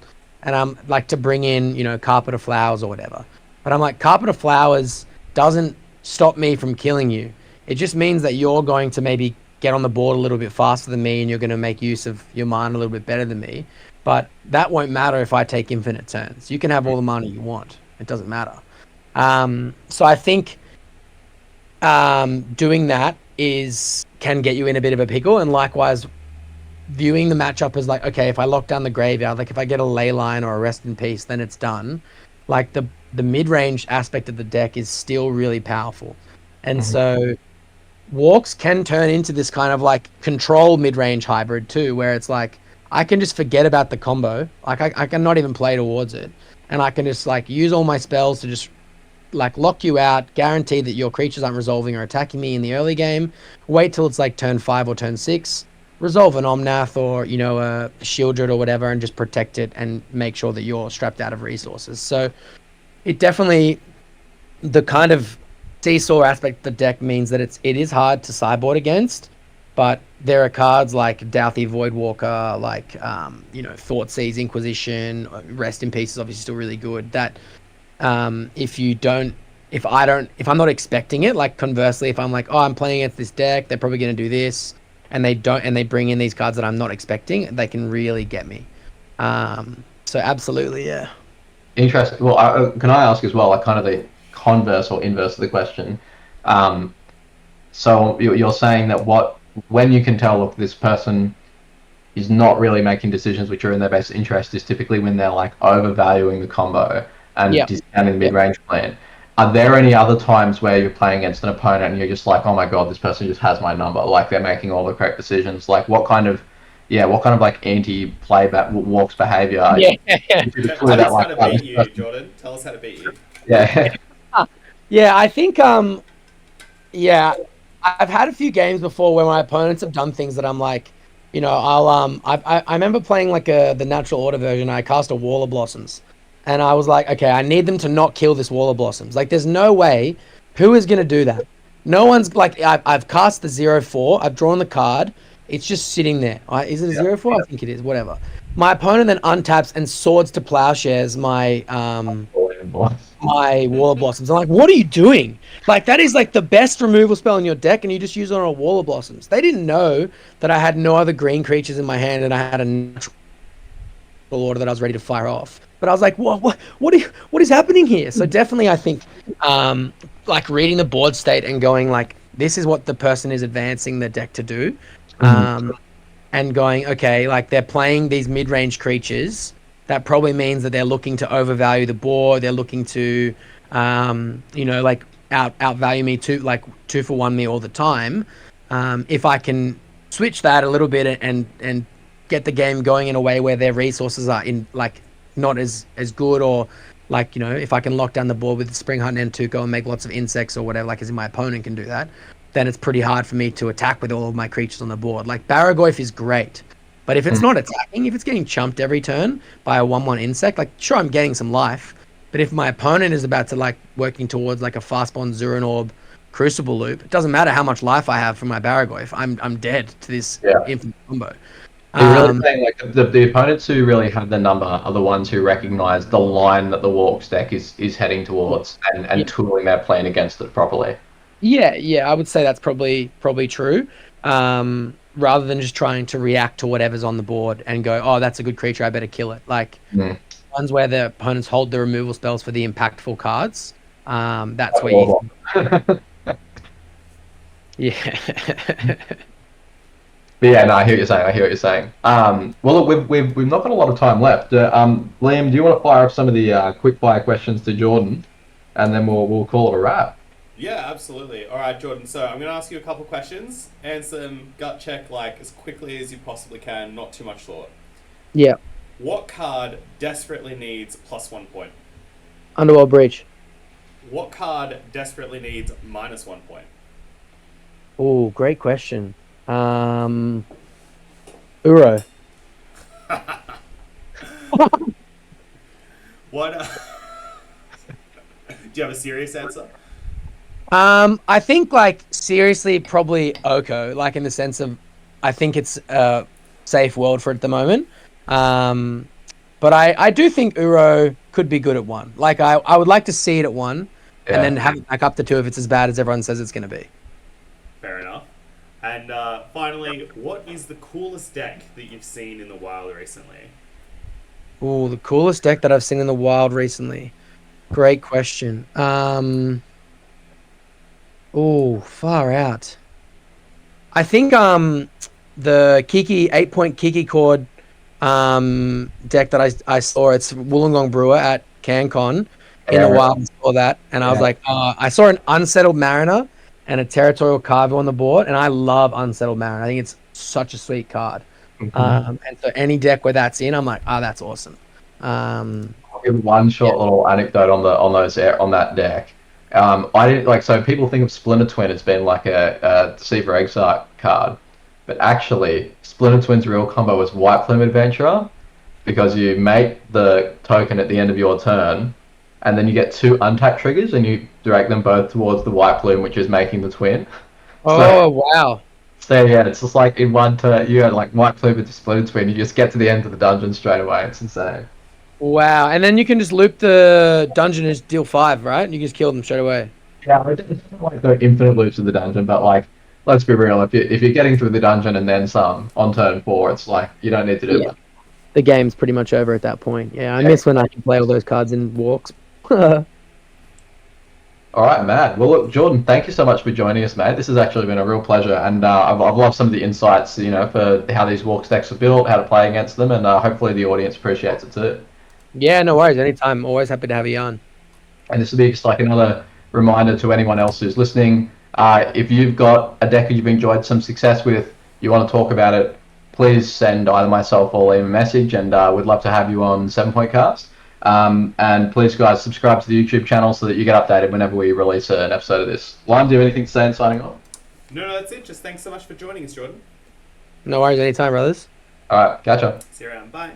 and I'm like to bring in, Carpet of Flowers or whatever. But I'm like, Carpet of Flowers doesn't stop me from killing you. It just means that you're going to maybe get on the board a little bit faster than me and you're going to make use of your mana a little bit better than me. But that won't matter if I take infinite turns. You can have all the mana you want. It doesn't matter. So I think doing that can get you in a bit of a pickle. And likewise, viewing the matchup as like, okay, if I lock down the graveyard, like if I get a ley line or a rest in peace, then it's done. Like the mid-range aspect of the deck is still really powerful. And so walks can turn into this kind of like control mid-range hybrid too, where it's like I can just forget about the combo. Like I can not even play towards it. And I can just like use all my spells to just like lock you out, guarantee that your creatures aren't resolving or attacking me in the early game. Wait till it's like turn 5 or turn 6. Resolve an Omnath or, a Shieldred or whatever and just protect it and make sure that you're strapped out of resources. So it definitely, the kind of seesaw aspect of the deck means that it is hard to sideboard against, but there are cards like Douthie Voidwalker, like Thoughtseize Inquisition, Rest in Peace is obviously still really good. That if I'm not expecting it, like conversely, if I'm like, oh, I'm playing against this deck, they're probably going to do this, and they don't, and they bring in these cards that I'm not expecting, they can really get me. So absolutely, yeah. Interesting. Well, can I ask as well, like kind of the converse or inverse of the question? So you're saying that when you can tell, look, this person is not really making decisions which are in their best interest is typically when they're like overvaluing the combo and discounting the mid-range plan. Are there any other times where you're playing against an opponent and you're just like, oh my god, this person just has my number, like they're making all the correct decisions? Like what kind of like anti-play walks behavior? Tell us how to beat you, Jordan. Tell us how to beat you. Yeah. Yeah, I think I've had a few games before where my opponents have done things that I'm like, I remember playing like the natural order version. I cast a Wall of Blossoms, and I was like, okay, I need them to not kill this Wall of Blossoms. Like, there's no way. Who is gonna do that? No one's like, I've cast the 0/4. I've drawn the card. It's just sitting there. Is it a 0/4? I think it is. Whatever. My opponent then untaps and swords to plowshares my Wall of Blossoms. I'm like, what are you doing? Like, that is like the best removal spell in your deck, and you just use it on a Wall of Blossoms. They didn't know that I had no other green creatures in my hand, and I had a natural order that I was ready to fire off. But I was like, what is happening here? So definitely, I think, like reading the board state and going like, this is what the person is advancing the deck to do, and going, okay, like they're playing these mid-range creatures. That probably means that they're looking to overvalue the board. They're looking to, like outvalue me like 2-for-1 me all the time. If I can switch that a little bit and get the game going in a way where their resources are in like not as good, or like, if I can lock down the board with the Spring Hunt and Tuco and make lots of insects or whatever, like as in my opponent can do that, then it's pretty hard for me to attack with all of my creatures on the board. Like Barragoyf is great. But if it's not attacking, if it's getting chumped every turn by a 1/1 insect, like sure, I'm getting some life. But if my opponent is about to like working towards like a Fastbond Zuran Orb Crucible Loop, it doesn't matter how much life I have from my Barragoyf. I'm dead to this infinite combo. You're really saying like the opponents who really have the number are the ones who recognize the line that the Walks deck is heading towards and tooling their plan against it properly. Yeah, I would say that's probably true. Rather than just trying to react to whatever's on the board and go, oh, that's a good creature, I better kill it. Like ones where the opponents hold the removal spells for the impactful cards. That's where you. Yeah. But yeah, no, I hear what you're saying. Well, look, we've not got a lot of time left. Liam, do you want to fire up some of the quick fire questions to Jordan, and then we'll call it a wrap? Yeah, absolutely. All right, Jordan. So I'm going to ask you a couple questions. Answer them gut check like as quickly as you possibly can. Not too much thought. Yeah. What card desperately needs +1 point? Underworld Breach. What card desperately needs -1 point? Oh, great question. Uro. What? Do you have a serious answer? I think like seriously, probably Oko. Like in the sense of, I think it's a safe world for it at the moment. But I do think Uro could be good at 1. Like I would like to see it at 1, and then have it back up to 2 if it's as bad as everyone says it's going to be. Fair enough. And finally, what is the coolest deck that you've seen in the wild recently? Oh, the coolest deck that I've seen in the wild recently. Great question. Oh, far out. I think the Kiki 8-point Kiki Chord deck that I saw, it's Wollongong Brewer at CanCon in the wild. I saw that, and I was like, I saw an Unsettled Mariner and a Territorial Carver on the board, and I love Unsettled Mariner. I think it's such a sweet card. And so any deck where that's in, I'm like, that's awesome. I'll give one short little anecdote on that deck. I didn't like, so people think of Splinter Twin as being like a Deceiver Exarch card, but actually Splinter Twin's real combo was White Plume Adventurer, because you make the token at the end of your turn, and then you get 2 untap triggers, and you direct them both towards the White Plume, which is making the twin. Wow. So yeah, it's just like in one turn you had like White Plume with Splinter Twin, you just get to the end of the dungeon straight away. It's insane. Wow, and then you can just loop the dungeon and just deal 5, right? And you can just kill them straight away. Yeah, it's not like the infinite loops of the dungeon, but like, let's be real, if you're getting through the dungeon and then some on turn 4, it's like, you don't need to do that. The game's pretty much over at that point. Yeah, I miss when I can play all those cards in walks. All right, Matt. Well, look, Jordan, thank you so much for joining us, mate. This has actually been a real pleasure, and I've loved some of the insights, for how these walk decks are built, how to play against them, and hopefully the audience appreciates it too. Yeah, no worries. Anytime. Always happy to have you on. And this will be just like another reminder to anyone else who's listening. If you've got a deck that you've enjoyed some success with, you want to talk about it, please send either myself or Liam a message, and we'd love to have you on 7 Point Cast. And please, guys, subscribe to the YouTube channel so that you get updated whenever we release an episode of this. Liam, do you have anything to say in signing off? No, that's it. Just thanks so much for joining us, Jordan. No worries, anytime, brothers. All right, catch ya. See you around. Bye.